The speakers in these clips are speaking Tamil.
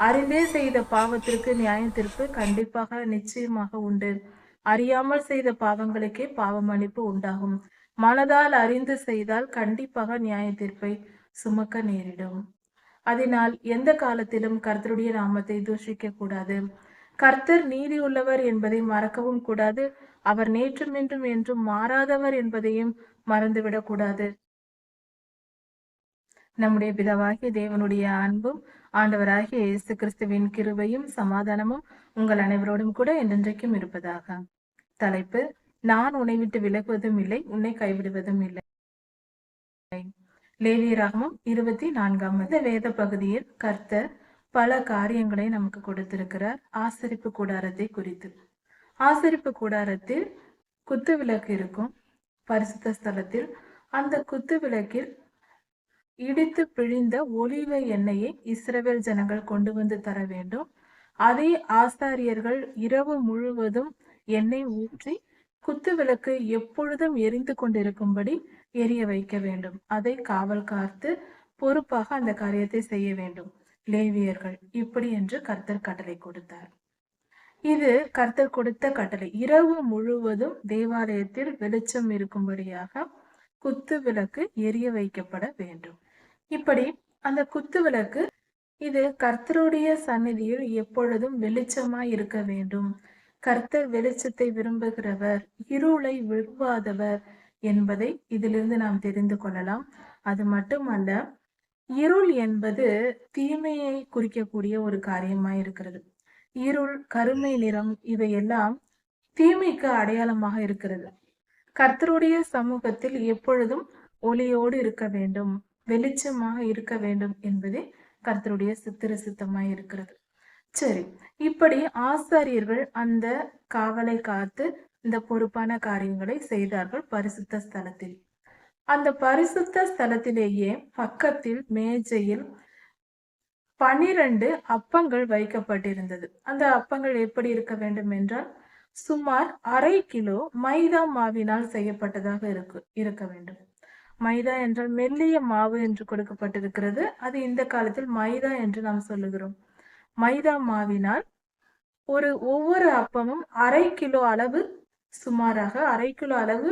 அறிந்தே செய்த பாவத்திற்கு நியாய தீர்ப்பு கண்டிப்பாக நிச்சயமாக உண்டு. அறியாமல் செய்த பாவங்களுக்கே பாவ மன்னிப்பு உண்டாகும். மனதால் அறிந்து செய்தால் கண்டிப்பாக நியாய தீர்ப்பை சுமக்க நேரிடும். அதனால் எந்த காலத்திலும் கர்த்தருடைய நாமத்தை தூஷிக்க கூடாது. கர்த்தர் நீதி உள்ளவர் என்பதை மறக்கவும் கூடாது. அவர் நேற்றும் இன்றும் என்றும் மாறாதவர் என்பதையும் மறந்துவிடக் கூடாது. நம்முடைய பிதாவாகிய தேவனுடைய அன்பும் ஆண்டவராகிய இயேசு கிறிஸ்துவின் கிருபையும் சமாதானமும் உங்கள் அனைவரோடும் கூட என்றென்றைக்கும் இருப்பதாக. தலைப்பு: நான் உன்னை விட்டு விலகுவதும் இல்லை, உன்னை கைவிடுவதும் இல்லை. லேவியராகமம் 24 வேத பகுதியில் கர்த்தர் பல காரியங்களை நமக்கு கொடுத்திருக்கிறார். ஆசரிப்பு கூடாரத்தை குறித்து. ஆசரிப்பு கூடாரத்தில் குத்து விளக்கு இருக்கும். பரிசுத்த ஸ்தலத்தில் அந்த குத்து விளக்கில் இடித்து பிழிந்த ஒலிவ எண்ணெயை இஸ்ரவேல் ஜனங்கள் கொண்டு வந்து தர வேண்டும். அதை ஆசாரியர்கள் இரவு முழுவதும் எண்ணெய் ஊற்றி குத்து விளக்கு எப்பொழுதும் எரிந்து கொண்டிருக்கும்படி எரிய வைக்க வேண்டும். அதை காவல் காத்து பொறுப்பாக அந்த காரியத்தை செய்ய வேண்டும் லேவியர்கள். இப்படி என்று கர்த்தர் கட்டளை கொடுத்தார். இது கர்த்தர் கொடுத்த கட்டளை. இரவு முழுவதும் தேவாலயத்தில் வெளிச்சம் இருக்கும்படியாக குத்து விளக்கு எரிய வைக்கப்பட வேண்டும். இப்படி அந்த குத்து விளக்கு இது கர்த்தருடைய சந்நிதியில் எப்பொழுதும் வெளிச்சமாய் இருக்க வேண்டும். கர்த்தர் வெளிச்சத்தை விரும்புகிறவர், இருளை விரும்பாதவர் என்பதை இதிலிருந்து நாம் தெரிந்து கொள்ளலாம். அது மட்டுமல்ல, இருள் என்பது தீமையை குறிக்கக்கூடிய ஒரு காரியமாய் இருக்கிறது. இருள், கருமை நிறம் இவையெல்லாம் தீமைக்கு அடையாளமாக இருக்கிறது. கர்த்தருடைய சமூகத்தில் எப்பொழுதும் ஒளியோடு இருக்க வேண்டும், வெளிச்சமாக இருக்க வேண்டும் என்பதே கர்த்தருடைய சித்திர சித்தமாய் இருக்கிறது. சரி, இப்படி ஆசாரியர்கள் அந்த காவலை காத்து இந்த பொறுப்பான காரியங்களை செய்தார்கள் பரிசுத்த ஸ்தலத்தில். அந்த பரிசுத்த ஸ்தலத்திலேயே பக்கத்தில் மேஜையில் 12 அப்பங்கள் வைக்கப்பட்டிருந்தது. அந்த அப்பங்கள் எப்படி இருக்க வேண்டும் என்றால், சுமார் 1/2 கிலோ மைதா மாவினால் செய்யப்பட்டதாக இருக்க வேண்டும். மைதா என்றால் மெல்லிய மாவு என்று கொடுக்கப்பட்டிருக்கிறது. அது இந்த காலத்தில் மைதா என்று நாம் சொல்லுகிறோம். மைதா மாவினால் ஒவ்வொரு அப்பமும் 1/2 கிலோ அளவு, சுமாராக 1/2 கிலோ அளவு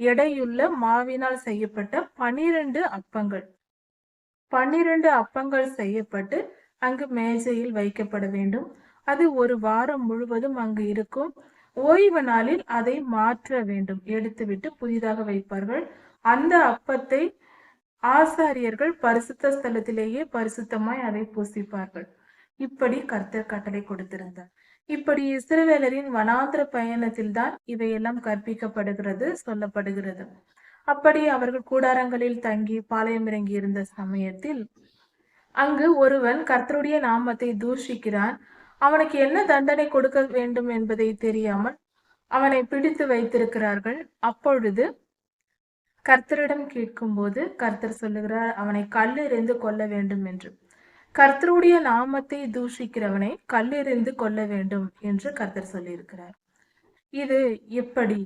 எடையுள்ள மாவினால் செய்யப்பட்ட 12 அப்பங்கள் 12 அப்பங்கள் செய்யப்பட்டு அங்கு மேஜையில் வைக்கப்பட வேண்டும். அது ஒரு வாரம் முழுவதும் அங்கு இருக்கும். ஓய்வு நாளில் அதை மாற்ற வேண்டும். எடுத்துவிட்டு புதிதாக வைப்பார்கள். அந்த அப்பத்தை ஆசாரியர்கள் பரிசுத்த ஸ்தலத்திலேயே பரிசுத்தமாய் அதை பூசிப்பார்கள். இப்படி கர்த்தர் கட்டளை கொடுத்திருந்தார். இப்படி இஸ்ரவேலரின் வனாந்திர பயணத்தில் தான் இவையெல்லாம் கற்பிக்கப்படுகிறது, சொல்லப்படுகிறது. அப்படி அவர்கள் கூடாரங்களில் தங்கி பாளையம் இறங்கி இருந்த சமயத்தில் அங்கு ஒருவன் கர்த்தருடைய நாமத்தை தூஷிக்கிறான். அவனுக்கு என்ன தண்டனை கொடுக்க வேண்டும் என்பதை தெரியாமல் அவனை பிடித்து வைத்திருக்கிறார்கள். அப்பொழுது கர்த்தரிடம் கேட்கும்போது கர்த்தர் சொல்லுகிறார், அவனை கல்லெறிந்து கொல்ல வேண்டும் என்று. கர்த்தருடைய நாமத்தை தூஷிக்கிறவனை கல்லெறிந்து கொல்ல வேண்டும் என்று கர்த்தர் சொல்லியிருக்கிறார். இது எப்படி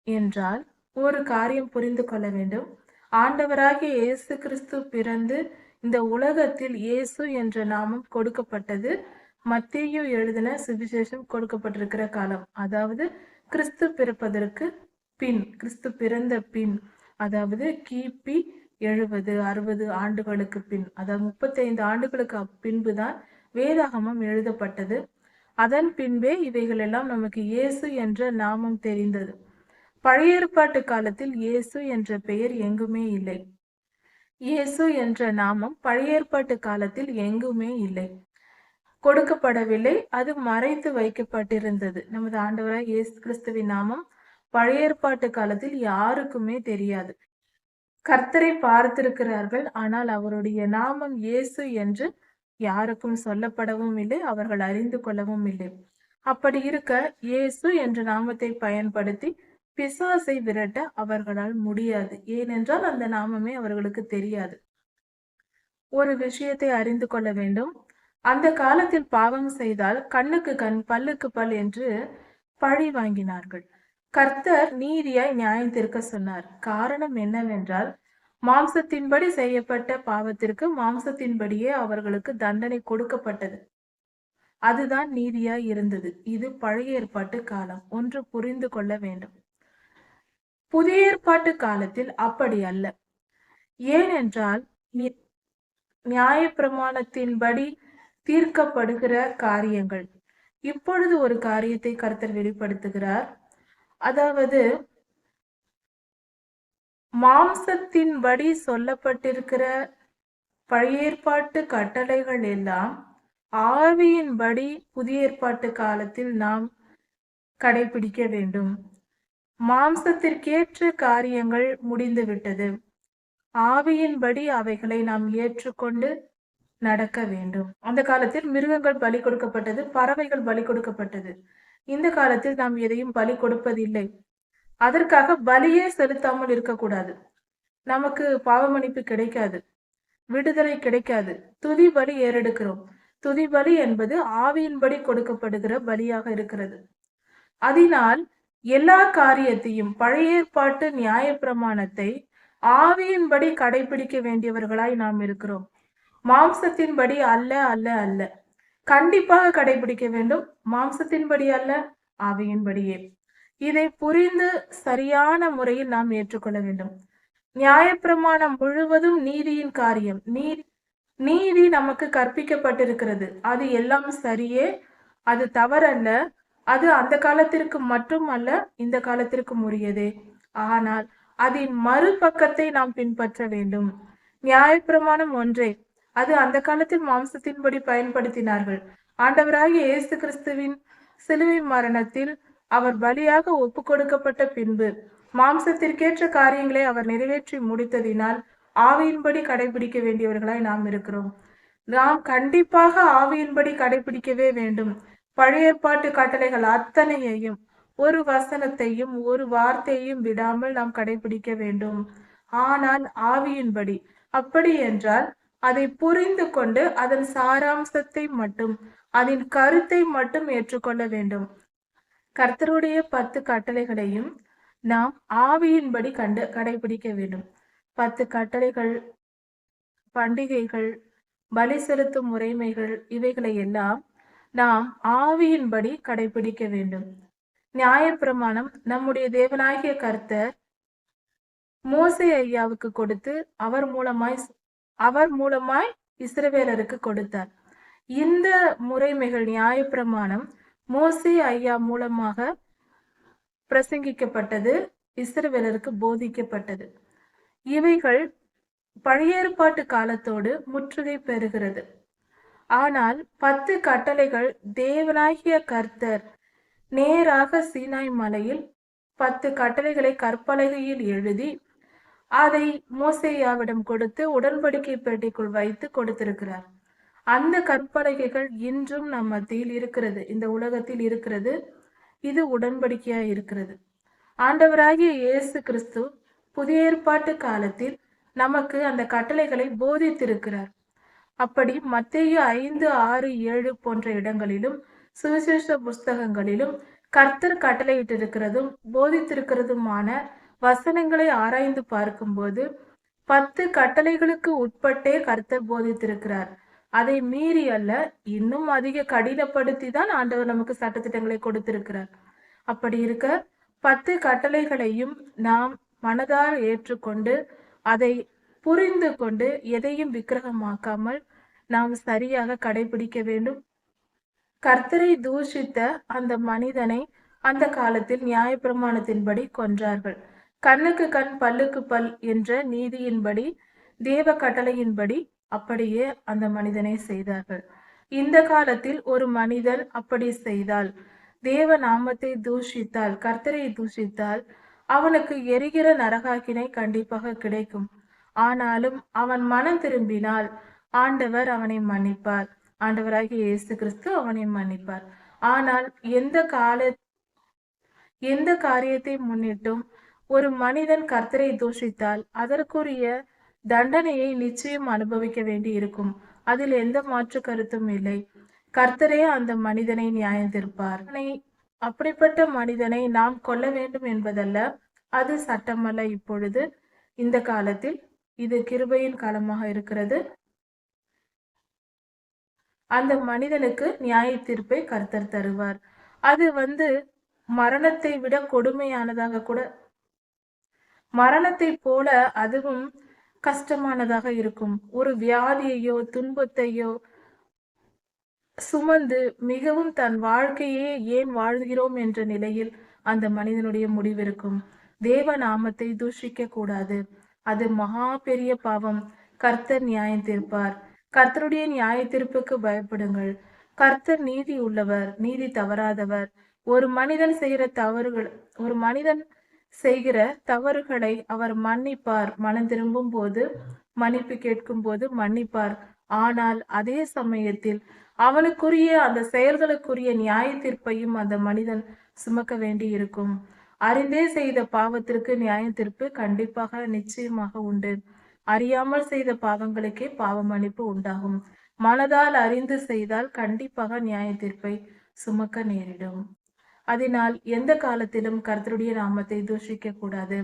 என்றால், ஒரு காரியம் புரிந்து கொள்ள வேண்டும். ஆண்டவராகிய இயேசு கிறிஸ்து பிறந்து இந்த உலகத்தில் இயேசு என்ற நாமம் கொடுக்கப்பட்டது மத்தேயு எழுதின சுவிசேஷம் கொடுக்கப்பட்டிருக்கிற காலம். அதாவது கிறிஸ்து பிறப்பதற்கு பின், கிறிஸ்து பிறந்த பின், அதாவது கிபி 70-60 ஆண்டுகளுக்கு பின், அதாவது 35 ஆண்டுகளுக்கு பின்புதான் வேதாகமம் எழுதப்பட்டது. அதன் பின்பே இவைகள் எல்லாம் நமக்கு இயேசு என்ற நாமம் தெரிந்தது. பழைய ஏற்பாட்டு காலத்தில் இயேசு என்ற பெயர் எங்குமே இல்லை. இயேசு என்ற நாமம் பழைய ஏற்பாட்டு காலத்தில் எங்குமே இல்லை, கொடுக்கப்படவில்லை. அது மறைத்து வைக்கப்பட்டிருந்தது. நமது ஆண்டவராய் இயேசு கிறிஸ்துவின் நாமம் பழைய ஏற்பாட்டு காலத்தில் யாருக்குமே தெரியாது. கர்த்தரை பார்த்திருக்கிறார்கள், ஆனால் அவருடைய நாமம் இயேசு என்று யாருக்கும் சொல்லப்படவும் இல்லை, அவர்கள் அறிந்து கொள்ளவும் இல்லை. அப்படி இருக்க இயேசு என்ற நாமத்தை பயன்படுத்தி பிசாசை விரட்ட அவர்களால் முடியாது. ஏனென்றால் அந்த நாமமே அவர்களுக்கு தெரியாது. ஒரு விஷயத்தை அறிந்து கொள்ள வேண்டும். அந்த காலத்தில் பாவம் செய்தால் கண்ணுக்கு கண், பல்லுக்கு பல் என்று பழி வாங்கினார்கள். கர்த்தர் நீதியாய் நியாயம் தீர்க்க சொன்னார். காரணம் என்னவென்றால், மாம்சத்தின்படி செய்யப்பட்ட பாவத்திற்கு மாம்சத்தின்படியே அவர்களுக்கு தண்டனை கொடுக்கப்பட்டது. அதுதான் நீதியாய் இருந்தது. இது பழைய ஏற்பாட்டு காலம். ஒன்று புரிந்து கொள்ள வேண்டும். புதிய ஏற்பாட்டு காலத்தில் அப்படி அல்ல. ஏனென்றால் நியாயப்பிரமாணத்தின்படி தீர்க்கப்படுகிற காரியங்கள். இப்பொழுது ஒரு காரியத்தை கர்த்தர் வெளிப்படுத்துகிறார். அதாவது மாம்சத்தின்படி சொல்லப்பட்டிருக்கிற பழைய ஏற்பாட்டு கட்டளைகள் எல்லாம் ஆவியின்படி புதிய ஏற்பாட்டு காலத்தில் நாம் கடைபிடிக்க வேண்டும். மாம்சத்திற்கேற்ற காரியங்கள் முடிந்துவிட்டது. ஆவியின்படி அவைகளை நாம் ஏற்றுக்கொண்டு நடக்க வேண்டும். அந்த காலத்தில் மிருகங்கள் பலி கொடுக்கப்பட்டது, பறவைகள் பலி கொடுக்கப்பட்டது. இந்த காலத்தில் நாம் எதையும் பலி கொடுப்பதில்லை. அதற்காக பலியே செலுத்தாமல் இருக்கக்கூடாது. நமக்கு பாவ மன்னிப்பு கிடைக்காது, விடுதலை கிடைக்காது. துதி பலி ஏறெடுக்கிறோம். துதி பலி என்பது ஆவியின்படி கொடுக்கப்படுகிற பலியாக இருக்கிறது. அதனால் எல்லா காரியத்தையும் பழைய ஏற்பாட்டு நியாயப்பிரமாணத்தை ஆவியின்படி கடைபிடிக்க வேண்டியவர்களாய் நாம் இருக்கிறோம். மாம்சத்தின்படி அல்ல அல்ல அல்ல. கண்டிப்பாக கடைபிடிக்க வேண்டும். மாம்சத்தின்படி அல்ல, ஆவியின்படியே. இதை புரிந்து சரியான முறையில் நாம் ஏற்றுக்கொள்ள வேண்டும். நியாயப்பிரமாணம் முழுவதும் நீதியின் காரியம். நீதி நமக்கு கற்பிக்கப்பட்டிருக்கிறது. அது எல்லாம் சரியே, அது தவறல்ல. அது அந்த காலத்திற்கு மட்டும் அல்ல, இந்த காலத்திற்கும் உரியதே. ஆனால் அதன் மறுபக்கத்தை நாம் பின்பற்ற வேண்டும். நியாயப்பிரமாணம் ஒன்றே. அது அந்த காலத்தில் மாம்சத்தின்படி பயன்படுத்தினார்கள். ஆண்டவராகிய இயேசு கிறிஸ்துவின் சிலுவை மரணத்தில் அவர் பலியாக ஒப்பு கொடுக்கப்பட்ட பின்பு மாம்சத்திற்கேற்ற காரியங்களை அவர் நிறைவேற்றி முடித்ததினால் ஆவியின்படி கடைபிடிக்க வேண்டியவர்களாய் நாம் இருக்கிறோம். நாம் கண்டிப்பாக ஆவியின்படி கடைபிடிக்கவே வேண்டும். பழைய ஏற்பாட்டு கட்டளைகள் அத்தனையையும், ஒரு வசனத்தையும் ஒரு வார்த்தையையும் விடாமல் நாம் கடைபிடிக்க வேண்டும். ஆனால் ஆவியின்படி. அப்படி என்றால் அதை புரிந்து கொண்டு அதன் சாராம்சத்தை மட்டும், அதன் கருத்தை மட்டும் ஏற்றுக்கொள்ள வேண்டும். கர்த்தருடைய 10 கட்டளைகளையும் நாம் ஆவியின்படி கடைபிடிக்க வேண்டும். 10 கட்டளைகள், பண்டிகைகள், பலி செலுத்தும் முறைமைகள், இவைகளை எல்லாம் நாம் ஆவியின்படி கடைபிடிக்க வேண்டும். நியாயப்பிரமாணம் நம்முடைய தேவனாகிய கர்த்தர் மோசே ஐயாவுக்கு கொடுத்து அவர் மூலமாய் இஸ்ரவேலருக்கு கொடுத்தார். இந்த முறைமைகள், நியாயப்பிரமாணம் மோசே ஐயா மூலமாக பிரசங்கிக்கப்பட்டது, இஸ்ரவேலருக்கு போதிக்கப்பட்டது. இவைகள் பழைய ஏற்பாட்டு காலத்தோடு முற்றுகை பெறுகிறது. ஆனால் 10 கட்டளைகள் தேவனாகிய கர்த்தர் நேராக சீனாய் மலையில் 10 கட்டளைகளை கற்பலகையில் எழுதி அதை மோசேயாவிடம் கொடுத்து உடன்படிக்கை பெட்டிக்குள் வைத்து கொடுத்திருக்கிறார். அந்த கற்பலகைகள் இன்றும் நம் மத்தியில் இருக்கிறது, இந்த உலகத்தில் இருக்கிறது. இது உடன்படிக்கையா இருக்கிறது. ஆண்டவராகிய இயேசு கிறிஸ்து புதிய ஏற்பாட்டு காலத்தில் நமக்கு அந்த கட்டளைகளை போதித்திருக்கிறார். அப்படி மத்தேயு 5, 6, 7 போன்ற இடங்களிலும் சுவிசேஷ புஸ்தகங்களிலும் கர்த்தர் கட்டளையிட்டிருக்கிறதும் போதித்திருக்கிறதுமான வசனங்களை ஆராய்ந்து பார்க்கும்போது 10 கட்டளைகளுக்கு உட்பட்டே கர்த்தர் போதித்திருக்கிறார். அதை மீறி அல்ல, இன்னும் அதிக கடினப்படுத்தி தான் ஆண்டவர் நமக்கு சட்டத்திட்டங்களை கொடுத்திருக்கிறார். அப்படி இருக்க 10 கட்டளைகளையும் நாம் மனதால் ஏற்றுக்கொண்டு அதை புரிந்து கொண்டு எதையும் விக்கிரகமாக்காமல் நாம் சரியாக கடைபிடிக்க வேண்டும். கர்த்தரை தூஷித்த அந்த மனிதனை அந்த காலத்தில் நியாயப்பிரமாணத்தின்படி கொன்றார்கள். கண்ணுக்கு கண் பல்லுக்கு பல் என்ற நீதியின்படி, தேவ கட்டளையின்படி அப்படியே அந்த மனிதனை செய்தார்கள். இந்த காலத்தில் ஒரு மனிதன் அப்படி செய்தால், தேவ நாமத்தை தூஷித்தால், கர்த்தரை தூஷித்தால், அவனுக்கு எரிகிற நரகாக்கினை கண்டிப்பாக கிடைக்கும். ஆனாலும் அவன் மனம் திரும்பினால் ஆண்டவர் அவனை மன்னிப்பார். ஆண்டவராகிய இயேசு கிறிஸ்து அவனை மன்னிப்பார். ஆனால் எந்த காரியத்தை முன்னிட்டும் ஒரு மனிதன் கர்த்தரை தூஷித்தால் அதற்குரிய தண்டனையை நிச்சயம் அனுபவிக்க வேண்டி இருக்கும். அதில் எந்த மாற்று கருத்தும் இல்லை. கர்த்தரே அந்த மனிதனை நியாயம் தீர்ப்பார். அப்படிப்பட்ட மனிதனை நாம் கொல்ல வேண்டும் என்பதல்ல, அது சட்டமல்ல. இப்பொழுது இந்த காலத்தில் இது கிருபையின் காலமாக இருக்கிறது. அந்த மனிதனுக்கு நியாய தீர்ப்பை கர்த்தர் தருவார். அது மரணத்தை விட கொடுமையானதாக கூட, மரணத்தை போல அதுவும் கஷ்டமானதாக இருக்கும். ஒரு வியாதியையோ துன்பத்தையோ சுமந்து மிகவும் தன் வாழ்க்கையே ஏன் வாழ்கிறோம் என்ற நிலையில் அந்த மனிதனுடைய முடிவிருக்கும். தேவ நாமத்தை தூஷிக்க கூடாது. அது மகா பெரிய பாவம். கர்த்தர் நியாயம் தீர்ப்பார். கர்த்தருடைய நியாய தீர்ப்புக்கு பயப்படுங்கள். கர்த்தர் நீதி உள்ளவர், நீதி தவறாதவர். ஒரு மனிதன் செய்கிற தவறுகளை அவர் மன்னிப்பார். மனம் திரும்பும் போது, மன்னிப்பு கேட்கும் போது மன்னிப்பார். ஆனால் அதே சமயத்தில் அவனுக்குரிய அந்த செயல்களுக்குரிய நியாய தீர்ப்பையும் அந்த மனிதன் சுமக்க வேண்டி இருக்கும். அறிந்தே செய்த பாவத்திற்கு நியாய தீர்ப்பு கண்டிப்பாக நிச்சயமாக உண்டு. அறியாமல் செய்த பாவங்களுக்கே பாவ மன்னிப்பு உண்டாகும். மனதால் அறிந்து செய்தால் கண்டிப்பாக நியாய தீர்ப்பை சுமக்க நேரிடும். அதனால் எந்த காலத்திலும் கர்த்தருடைய நாமத்தை தூஷிக்க கூடாது.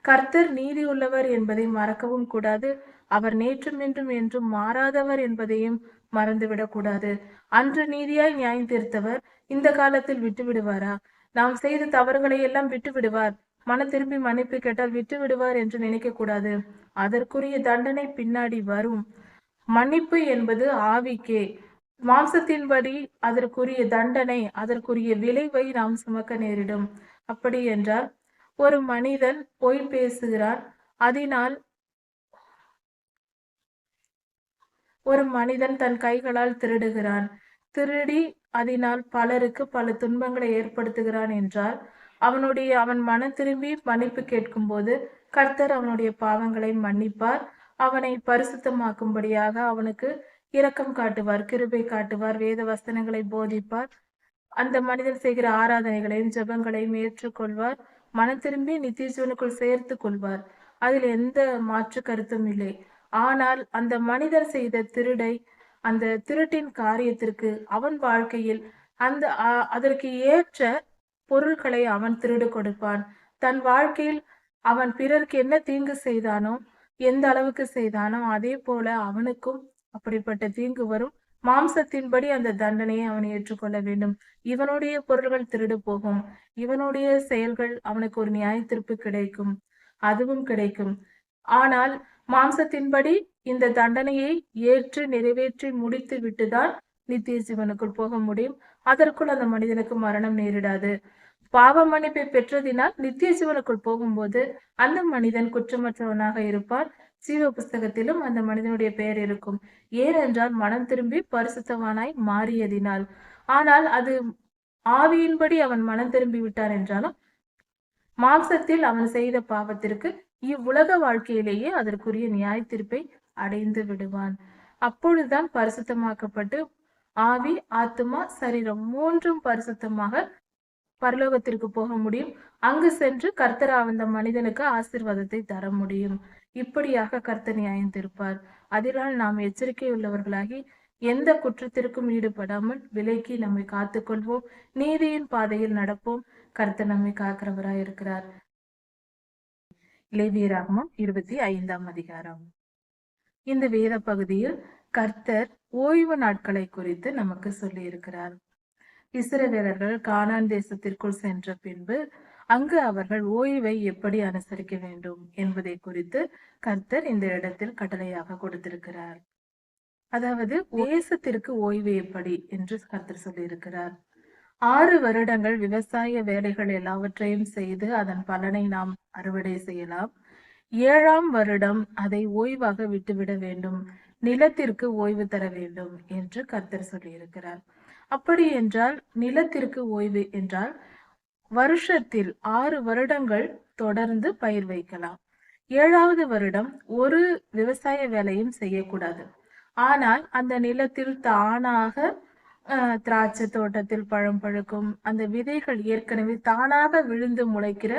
கர்த்தர் நீதி உள்ளவர் என்பதை மறக்கவும் கூடாது. அவர் நேற்றும் இன்றும் என்றும் மாறாதவர் என்பதையும் மறந்துவிடக் கூடாது. அன்று நீதியாய் நியாயம் தீர்த்தவர் இந்த காலத்தில் விட்டு விடுவாரா? நாம் செய்த தவறுகளை எல்லாம் விட்டு விடுவார், மன திரும்பி மன்னிப்பு கேட்டால் விட்டு விடுவார் என்று நினைக்க கூடாது. அதற்குரிய தண்டனை பின்னாடி வரும். மன்னிப்பு என்பது ஆவிக்கே. மாம்சத்தின்படி அதற்குரிய தண்டனை, அதற்குரிய விளைவை நாம் சுமக்க நேரிடும். அப்படி என்றால் ஒரு மனிதன் பொய் பேசுகிறான், அதனால் ஒரு மனிதன் தன் கைகளால் திருடுகிறான், திருடி அதனால் பலருக்கு பல துன்பங்களை ஏற்படுத்துகிறான் என்றால் அவன் மனம் திரும்பி மன்னிப்பு கேட்கும் போது கர்த்தர் அவனுடைய பாவங்களை மன்னிப்பார். அவனை பரிசுத்தமாக்கும்படியாக அவனுக்கு இரக்கம் காட்டுவார், கிருபை காட்டுவார், வேத வசனங்களை போதிப்பார். அந்த மனிதன் செய்கிற ஆராதனைகளையும் ஜெபங்களையும் ஏற்றுக்கொள்வார். மனம் திரும்பி நித்திய ஜீவனுக்குள் சேர்த்து கொள்வார். அதில் எந்த மாற்று கருத்தும் இல்லை. ஆனால் அந்த மனிதர் செய்த திருடை, அந்த திருட்டின் காரியத்திற்கு அவன் வாழ்க்கையில் அதற்கு ஏற்ற பொருட்களை அவன் திருடு கொடுப்பான். தன் வாழ்க்கையில் அவன் பிறருக்கு என்ன தீங்கு செய்தானோ, எந்த அளவுக்கு செய்தானோ அதே போல அவனுக்கும் அப்படிப்பட்ட தீங்கு வரும். மாம்சத்தின்படி அந்த தண்டனையை அவன் ஏற்றுக்கொள்ள வேண்டும். இவனுடைய பொருள்கள் திருடு போகும், இவனுடைய செயல்கள் அவனுக்கு ஒரு நியாய தீர்ப்பு கிடைக்கும், அதுவும் கிடைக்கும். ஆனால் மாம்சத்தின்படி இந்த தண்டனையை ஏற்று நிறைவேற்றி முடித்து விட்டுதான் நித்திய ஜீவனுக்குள் போக முடியும். அதற்குள் அந்த மனிதனுக்கு மரணம் நேரிடாது. பாவ மன்னிப்பை பெற்றதினால் நித்திய ஜீவனுக்குள் போகும்போது அந்த மனிதன் குற்றமற்றவனாக இருப்பான். ஜீவ புஸ்தகத்திலும் அந்த மனிதனுடைய பெயர் இருக்கும். ஏனென்றால் மனம் திரும்பி பரிசுத்தவானாய் மாறியதினால். ஆனால் அது ஆவியின்படி அவன் மனம் திரும்பி விட்டான் என்றாலும் மாம்சத்தில் அவன் செய்த பாவத்திற்கு இவ்வுலக வாழ்க்கையிலேயே அதற்குரிய நியாய தீர்ப்பை அடைந்து விடுவான். அப்பொழுதுதான் பரிசுத்தமாக்கப்பட்டு ஆவி, ஆத்துமா, சரீரம் மூன்றும் பரிசுத்தமாக பரலோகத்திற்கு போக முடியும். அங்கு சென்று கர்த்தர் அந்த மனிதனுக்கு ஆசீர்வாதத்தை தர முடியும். இப்படியாக கர்த்தர் நியாயம் தீர்ப்பார். அதனால் நாம் எச்சரிக்கை உள்ளவர்களாகி எந்த குற்றத்திற்கும் ஈடுபடாமல் விலக்கி நம்மை காத்துக்கொள்வோம். நீதியின் பாதையில் நடப்போம். கர்த்தர் நம்மை காக்கிறவராய் இருக்கிறார். லேவியராகமம் 25ஆம் அதிகாரம். இந்த வேத பகுதியில் கர்த்தர் ஓய்வு நாட்களை குறித்து நமக்கு சொல்லி இருக்கிறார். இஸ்ரவேலர்கள் கானான் தேசத்திற்குள் சென்ற பின்பு அங்கு அவர்கள் ஓய்வை எப்படி அனுசரிக்க வேண்டும் என்பதை குறித்து கர்த்தர் இந்த இடத்தில் கட்டளையாக கொடுத்திருக்கிறார். அதாவது தேசத்திற்கு ஓய்வு எப்படி என்று கர்த்தர் சொல்லியிருக்கிறார். 6 வருடங்கள் விவசாய வேலைகள் எல்லாவற்றையும் செய்து அதன் பலனை நாம் அறுவடை செய்யலாம். 7ஆம் வருடம் அதை ஓய்வாக விட்டுவிட வேண்டும், நிலத்திற்கு ஓய்வு தர வேண்டும் என்று கர்த்தர் சொல்லியிருக்கிறார். அப்படி என்றால் நிலத்திற்கு ஓய்வு என்றால் வருஷத்தில் 6 வருடங்கள் தொடர்ந்து பயிர் வைக்கலாம். 7ஆவது வருடம் ஒரு விவசாய வேலையும் செய்யக்கூடாது. ஆனால் அந்த நிலத்தில் தானாக திராட்சை தோட்டத்தில் பழம் பழுக்கும் அந்த விதைகள் ஏற்கனவே தானாக விழுந்து முளைக்கிற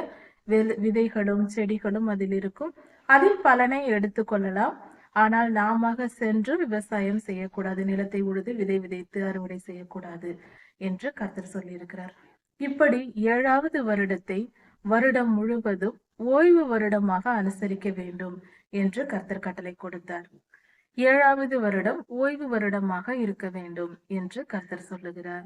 விதைகளும் செடிகளும் அதில் இருக்கும். அதில் பலனை எடுத்துக்கொள்ளலாம். ஆனால் நாம சென்று விவசாயம் செய்யக்கூடாது, நிலத்தை உழுது விதை விதைத்து அறுவடை செய்யக்கூடாது என்று கர்த்தர் சொல்லியிருக்கிறார். இப்படி 7ஆவது வருடத்தை வருடம் முழுவதும் ஓய்வு வருடமாக அனுசரிக்க வேண்டும் என்று கர்த்தர் கட்டளை கொடுத்தார். 7வது வருடம் ஓய்வு வருடமாக இருக்க வேண்டும் என்று கர்த்தர் சொல்லுகிறார்.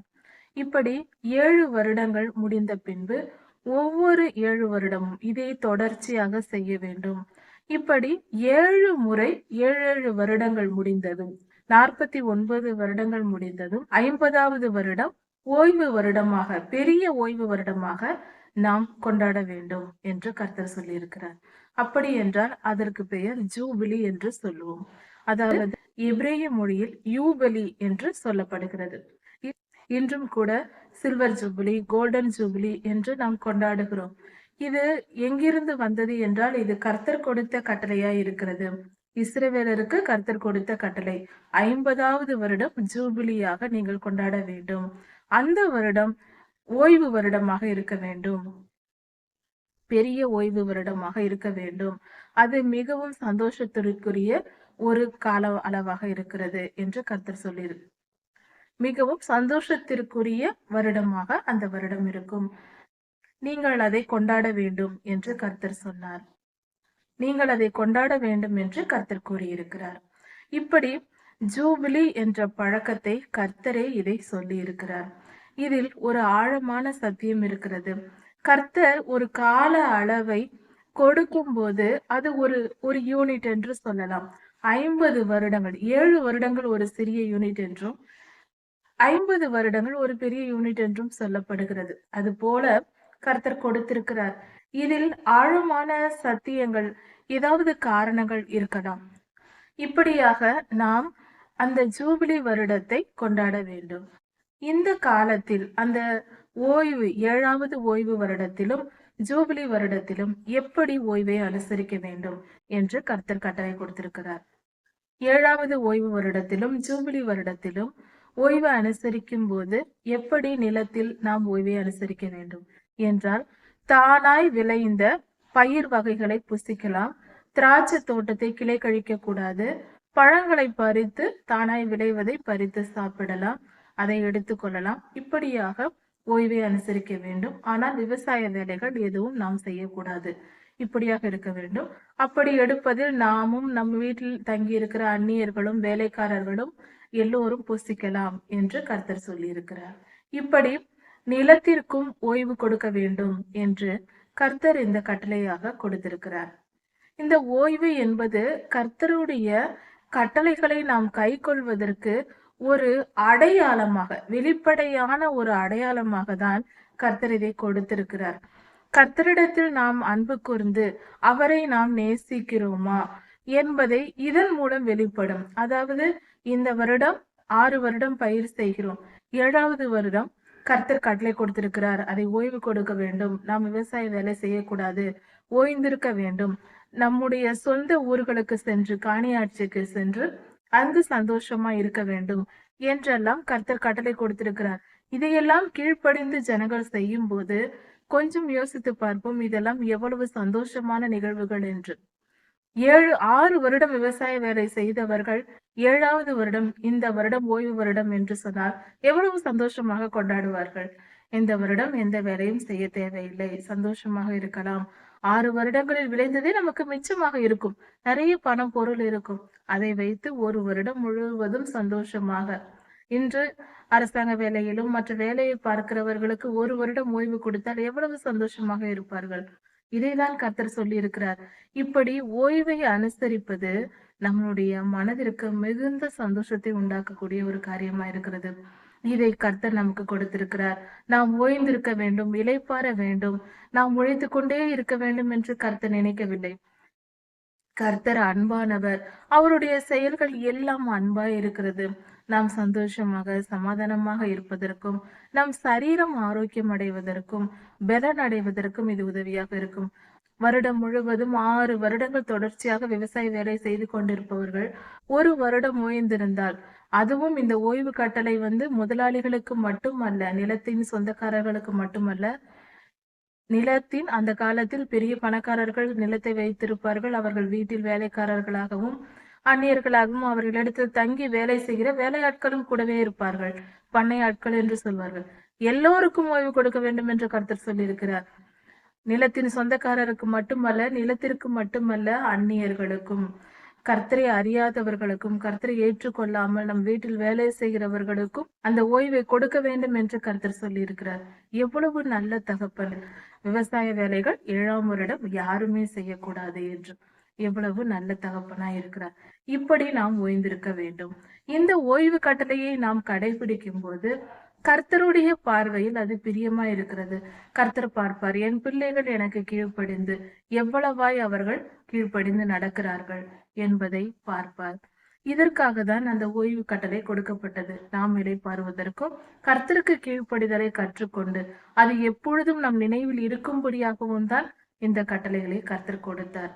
இப்படி 7 வருடங்கள் முடிந்த பின்பு ஒவ்வொரு 7 வருடமும் இதை தொடர்ச்சியாக செய்ய வேண்டும். இப்படி 7 முறை 7 வருடங்கள் முடிந்ததும் 49 வருடங்கள் முடிந்ததும் 50வது வருடம் ஓய்வு வருடமாக, பெரிய ஓய்வு வருடமாக நாம் கொண்டாட வேண்டும் என்று கர்த்தர் சொல்லியிருக்கிறார். அப்படி என்றால் அதற்கு பெயர் ஜூபிலி என்று சொல்லுவோம். அதாவது எபிரேய மொழியில் யூபலி என்று சொல்லப்படுகிறது. இன்றும் கூட சில்வர் ஜூபிலி, கோல்டன் ஜூபிலி என்று நாம் கொண்டாடுகிறோம். இது எங்கிருந்து வந்தது என்றால் இது கர்த்தர் கொடுத்த கட்டளையா இருக்கிறது. இஸ்ரவேலருக்கு கர்த்தர் கொடுத்த கட்டளை 50வது வருடம் ஜூபிலியாக நீங்கள் கொண்டாட வேண்டும். அந்த வருடம் ஓய்வு வருடமாக இருக்க வேண்டும், பெரிய ஓய்வு வருடமாக இருக்க வேண்டும். அது மிகவும் சந்தோஷத்திற்குரிய ஒரு கால அளவாக இருக்கிறது என்று கர்த்தர் சொல்லியிருக்கு. மிகவும் சந்தோஷத்திற்குரிய வருடமாக அந்த வருடம் இருக்கும். நீங்கள் அதை கொண்டாட வேண்டும் என்று கர்த்தர் சொன்னார். நீங்கள் அதை கொண்டாட வேண்டும் என்று கர்த்தர் கூறியிருக்கிறார். இப்படி ஜூபிலி என்ற பழக்கத்தை கர்த்தரே இதை சொல்லி இருக்கிறார். இதில் ஒரு ஆழமான சத்தியம் இருக்கிறது. கர்த்தர் ஒரு கால அளவை கொடுக்கும் போது அது ஒரு யூனிட் என்று சொல்லலாம். 50 வருடங்கள், 7 வருடங்கள் ஒரு சிறிய யூனிட் என்றும் 50 வருடங்கள் ஒரு பெரிய யூனிட் என்றும் சொல்லப்படுகிறது. அது போல கர்த்தர் கொடுத்திருக்கிறார். இதில் ஆழமான சத்தியங்கள், ஏதாவது காரணங்கள் இருக்கலாம். இப்படியாக நாம் அந்த ஜூபிலி வருடத்தை கொண்டாட வேண்டும். இந்த காலத்தில் அந்த ஓய்வு 7வது ஓய்வு வருடத்திலும் ஜூபிலி வருடத்திலும் எப்படி ஓய்வை அனுசரிக்க வேண்டும் என்று கர்த்தர் கட்டளை கொடுத்திருக்கிறார். 7வது ஓய்வு வருடத்திலும் ஜூபிலி வருடத்திலும் ஓய்வை அனுசரிக்கும் போது எப்படி நிலத்தில் நாம் ஓய்வை அனுசரிக்க வேண்டும் என்றால், தானாய் விளைந்த பயிர் வகைகளை புசிக்கலாம், திராட்சை தோட்டத்தை கிளை கழிக்க கூடாது, பழங்களை பறித்து தானாய் விளைவதை பறித்து சாப்பிடலாம், அதை எடுத்துக்கொள்ளலாம். இப்படியாக ஓய்வை அனுசரிக்க வேண்டும். ஆனால் விவசாய வேலைகள் எதுவும் நாம் செய்யக்கூடாது. இப்படியாக இருக்க வேண்டும். அப்படி எடுப்பதில் நாமும் நம் வீட்டில் தங்கி இருக்கிற அந்நியர்களும் வேலைக்காரர்களும் எல்லோரும் புசிக்கலாம் என்று கர்த்தர் சொல்லி இருக்கிறார். இப்படி நிலத்திற்கும் ஓய்வு கொடுக்க வேண்டும் என்று கர்த்தர் இந்த கட்டளையாக கொடுத்திருக்கிறார். இந்த ஓய்வு என்பது கர்த்தருடைய கட்டளைகளை நாம் கை கொள்வதற்கு ஒரு அடையாளமாக, வெளிப்படையான ஒரு அடையாளமாக தான் கர்த்தர் இதை கொடுத்திருக்கிறார். கர்த்தரிடத்தில் நாம் அன்பு கூர்ந்து அவரை நாம் நேசிக்கிறோமா என்பதை இதன் மூலம் வெளிப்படும். அதாவது இந்த வருடம் 6 வருடம் பயிர் செய்கிறோம், 7வது வருடம் கர்த்தர் கட்டளை கொடுத்திருக்கிறார், அதை ஓய்வு கொடுக்க வேண்டும், நாம் விவசாய வேலை செய்யக்கூடாது, ஓய்ந்திருக்க வேண்டும், நம்முடைய சொந்த ஊர்களுக்கு சென்று காணியாட்சிக்கு சென்று அங்கு சந்தோஷமா இருக்க வேண்டும் என்றெல்லாம் கர்த்தர் கட்டளை கொடுத்திருக்கிறார். இதையெல்லாம் கீழ்ப்படிந்து ஜனங்கள் செய்யும் போது கொஞ்சம் யோசித்து பார்ப்போம், இதெல்லாம் எவ்வளவு சந்தோஷமான நிகழ்வுகள் என்று. 6 வருடம் விவசாய வேலை செய்தவர்கள் 7வது வருடம் இந்த வருடம் ஓய்வு வருடம் என்று சொன்னால் எவ்வளவு சந்தோஷமாக கொண்டாடுவார்கள். இந்த வருடம் எந்த வேலையும் செய்ய தேவையில்லை, சந்தோஷமாக இருக்கலாம். 6 வருடங்களில் விளைந்ததே நமக்கு மிச்சமாக இருக்கும், நிறைய பணம் பொருள் இருக்கும், அதை வைத்து ஒரு வருடம் முழுவதும் சந்தோஷமாக. இன்று அரசாங்க வேலையிலும் மற்ற வேலையை பார்க்கிறவர்களுக்கு ஒரு வருடம் ஓய்வு கொடுத்தால் எவ்வளவு சந்தோஷமாக இருப்பார்கள். இதைதான் கர்த்தர் சொல்லி இருக்கிறார். இப்படி ஓய்வை அனுசரிப்பது நம்மளுடைய மனதிற்கு மிகுந்த சந்தோஷத்தை உண்டாக்கக்கூடிய ஒரு காரியமா இருக்கிறது. இதை கர்த்தர் நமக்கு கொடுத்திருக்கிறார். நாம் ஓய்ந்திருக்க வேண்டும், இளைப்பாற வேண்டும், நாம் உழைத்து கொண்டே இருக்க வேண்டும் என்று கர்த்தர் நினைக்கவில்லை. கர்த்தர் அன்பானவர், அவருடைய செயல்கள் எல்லாம் அன்பாய் இருக்கிறது. நாம் சந்தோஷமாக சமாதானமாக இருப்பதற்கும் நம் சரீரம் ஆரோக்கியம் அடைவதற்கும் பலன் அடைவதற்கும் இது உதவியாக இருக்கும். வருடம் முழுவதும் 6 வருடங்கள் தொடர்ச்சியாக விவசாய வேலை செய்து கொண்டிருப்பவர்கள் ஒரு வருடம் ஓய்ந்திருந்தால், அதுவும் இந்த ஓய்வு கட்டளை முதலாளிகளுக்கு மட்டுமல்ல, நிலத்தின் சொந்தக்காரர்களுக்கு மட்டுமல்ல, நிலத்தின் அந்த காலத்தில் பெரிய பணக்காரர்கள் நிலத்தை வைத்திருப்பார்கள். அவர்கள் வீட்டில் வேலைக்காரர்களாகவும் அந்நியர்களாகவும் அவர்களிடத்தில் தங்கி வேலை செய்கிற வேலையாட்களும் கூடவே இருப்பார்கள். பண்ணை ஆட்கள் என்று சொல்வார்கள். எல்லோருக்கும் ஓய்வு கொடுக்க வேண்டும் என்று கர்த்தர் சொல்லியிருக்கிறார். நிலத்தின் சொந்தக்காரருக்கு மட்டுமல்ல, நிலத்திற்கு மட்டுமல்ல, அந்நியர்களுக்கும், கர்த்தரை அறியாதவர்களுக்கும், கர்த்தரை ஏற்றுக்கொள்ளாமல் நம் வீட்டில் வேலை செய்கிறவர்களுக்கும் அந்த ஓய்வை கொடுக்க வேண்டும் என்று கர்த்தர் சொல்லி இருக்கிறார். எவ்வளவு நல்ல தகப்பன்! விவசாய வேலைகள் 7ஆம் வருடம் யாருமே செய்யக்கூடாது என்று எவ்வளவு நல்ல தகப்பனா இருக்கிறார். இப்படி நாம் ஓய்ந்திருக்க வேண்டும். இந்த ஓய்வு கட்டளையை நாம் கடைபிடிக்கும் போது கர்த்தருடைய பார்வையில் அது பிரியமா இருக்கிறது. கர்த்தர் பார்ப்பார், என் பிள்ளைகள் எனக்கு கீழ்ப்படிந்து எவ்வளவாய் அவர்கள் கீழ்ப்படிந்து நடக்கிறார்கள் என்பதை பார்ப்பார். இதற்காக தான் அந்த ஓய்வு கட்டளை கொடுக்கப்பட்டது. நாம் இளைப்பாறுவதற்கும் கர்த்தருக்கு கீழ்ப்படிதலை கற்றுக்கொண்டு அது எப்பொழுதும் நம் நினைவில் இருக்கும்படியாகவும் தான் இந்த கட்டளைகளை கர்த்தர் கொடுத்தார்.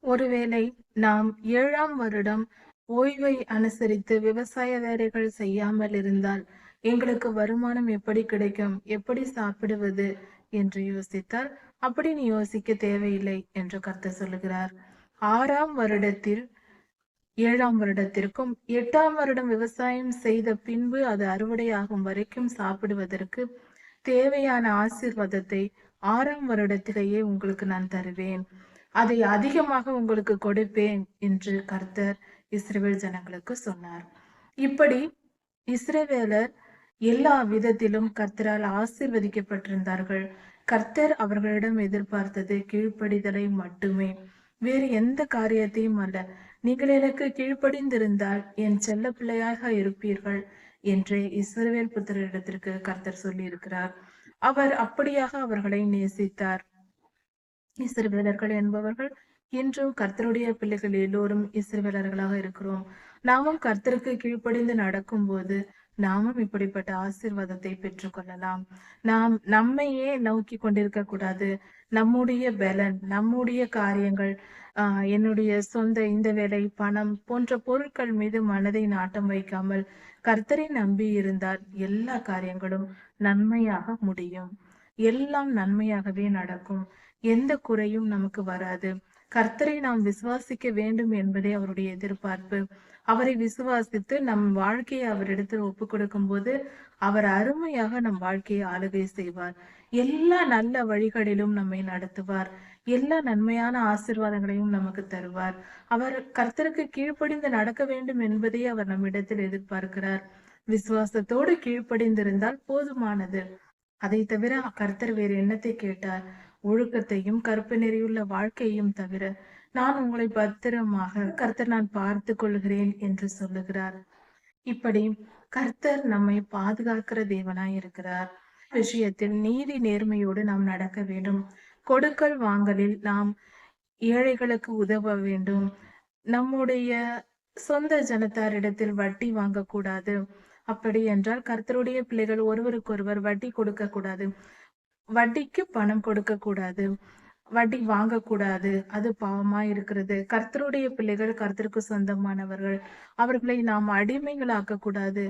ஒருவேளை நாம் 7ஆம் வருடம் ஓய்வை அனுசரித்து விவசாய வேலைகள் செய்யாமல் இருந்தால் எங்களுக்கு வருமானம் எப்படி கிடைக்கும், எப்படி சாப்பிடுவது என்று யோசித்தால், அப்படி நீ யோசிக்க தேவையில்லை என்று கர்த்தர் சொல்லுகிறார். 6ஆம் வருடத்தில் 7ஆம் வருடத்திற்கும் 8ஆம் வருடம் விவசாயம் செய்த பின்பு அது அறுவடையாகும் வரைக்கும் சாப்பிடுவதற்கு தேவையான ஆசீர்வாதத்தை 6ஆம் வருடத்திலேயே உங்களுக்கு நான் தருவேன், அதை அதிகமாக உங்களுக்கு கொடுப்பேன் என்று கர்த்தர் இஸ்ரவேல் ஜனங்களுக்கு சொன்னார். இப்படி இஸ்ரவேலர் எல்லா விதத்திலும் கர்த்தரால் ஆசீர்வதிக்கப்பட்டிருந்தார்கள். கர்த்தர் அவர்களிடம் எதிர்பார்த்தது கீழ்ப்படிதலை மட்டுமே, வேறு எந்த காரியத்தையும் அல்ல. நீங்கள் எனக்கு கீழ்ப்படிந்திருந்தால் என் செல்ல பிள்ளையாக இருப்பீர்கள் என்று இஸ்ரவேல் புத்திரரிடத்திற்கு கர்த்தர் சொல்லி இருக்கிறார். அவர் அப்படியாக அவர்களை நேசித்தார். இஸ்ரவேலர்கள் என்பவர்கள் இன்றும் கர்த்தருடைய பிள்ளைகள் எல்லோரும் இஸ்ரவேலர்களாக இருக்கிறோம். நாமும் கர்த்தருக்கு கீழ்ப்படிந்து நடக்கும் போது நாமும் இப்படிப்பட்ட ஆசீர்வாதத்தை பெற்றுக்கொள்ளலாம். நாம் நம்மையே நோக்கி கொண்டிருக்க கூடாது. நம்முடைய பலன், நம்முடைய காரியங்கள், என்னுடைய சொந்த இந்த வேலை, பணம் போன்ற பொருட்கள் மீது மனதை நாட்டம் வைக்காமல் கர்த்தரை நம்பி இருந்தால் எல்லா காரியங்களும் நன்மையாக முடியும். எல்லாம் நன்மையாகவே நடக்கும். எந்த குறையும் நமக்கு வராது. கர்த்தரை நாம் விசுவாசிக்க வேண்டும் என்பதே அவருடைய எதிர்பார்ப்பு. அவரை விசுவாசித்து நம் வாழ்க்கையை அவரிடத்தில் ஒப்பு கொடுக்கும் போது அவர் அருமையாக நம் வாழ்க்கையை ஆளுகை செய்வார். எல்லா நல்ல வழிகளிலும் நம்மை நடத்துவார். எல்லா நன்மையான ஆசீர்வாதங்களையும் நமக்கு தருவார். அவர் கர்த்தருக்கு கீழ்ப்படிந்து நடக்க வேண்டும் என்பதை அவர் நம்மிடத்தில் எதிர்பார்க்கிறார். விசுவாசத்தோடு கீழ்ப்படிந்திருந்தால் போதுமானது. அதை தவிர கர்த்தர் வேறு என்னத்தை கேட்டார்? ஒழுக்கத்தையும் கற்பு நெறியுள்ள வாழ்க்கையும் தவிர. நான் உங்களை பத்திரமாக கர்த்தர் நான் பார்த்து கொள்கிறேன் என்று சொல்லுகிறார். இப்படி கர்த்தர் நம்மை பாதுகாக்கிற தேவனாய் இருக்கிறார். விஷயத்தில் நீதி நேர்மையோடு நாம் நடக்க வேண்டும். கொடுக்கல் வாங்கலில் நாம் ஏழைகளுக்கு உதவ வேண்டும். நம்முடைய சொந்த ஜனத்தாரிடத்தில் வட்டி வாங்கக்கூடாது. அப்படி என்றால் கர்த்தருடைய பிள்ளைகள் ஒருவருக்கொருவர் வட்டி கொடுக்க கூடாது. வட்டிக்கு பணம் கொடுக்க கூடாது. வட்டி வாங்கக்கூடாது. அது பாவமா இருக்கிறது. கர்த்தருடைய பிள்ளைகள் கர்த்தருக்கு சொந்தமானவர்கள். அவர்களை நாம் அடிமைகளாக்க கூடாது.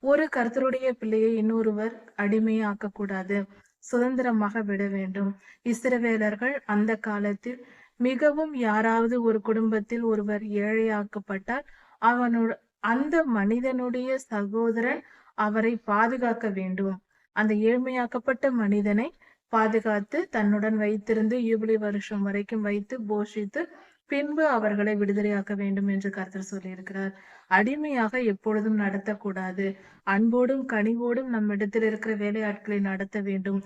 ஒரு கர்த்தருடைய பிள்ளையை இன்னொருவர் அடிமையாக்க கூடாது. சுதந்திரமாக விட வேண்டும். இஸ்ரவேலர்கள் அந்த காலத்தில் மிகவும் யாராவது ஒரு குடும்பத்தில் ஒருவர் ஏழையாக்கப்பட்டால் அவனோட அந்த மனிதனுடைய சகோதரன் அவரை பாதுகாக்க வேண்டும். அந்த ஏழ்மையாக்கப்பட்ட மனிதனை பாதுகாத்து தன்னுடன் வைத்திருந்து யூபிலி வருஷம் வரைக்கும் வைத்து போஷித்து பின்பு அவர்களை விடுதலையாக்க வேண்டும் என்று கர்த்தர் சொல்லியிருக்கிறார். அடிமையாக எப்பொழுதும் நடத்தக்கூடாது. அன்போடும் கனிவோடும் நம்மிடத்தில் இருக்கிற வேலையாட்களை நடத்த வேண்டும்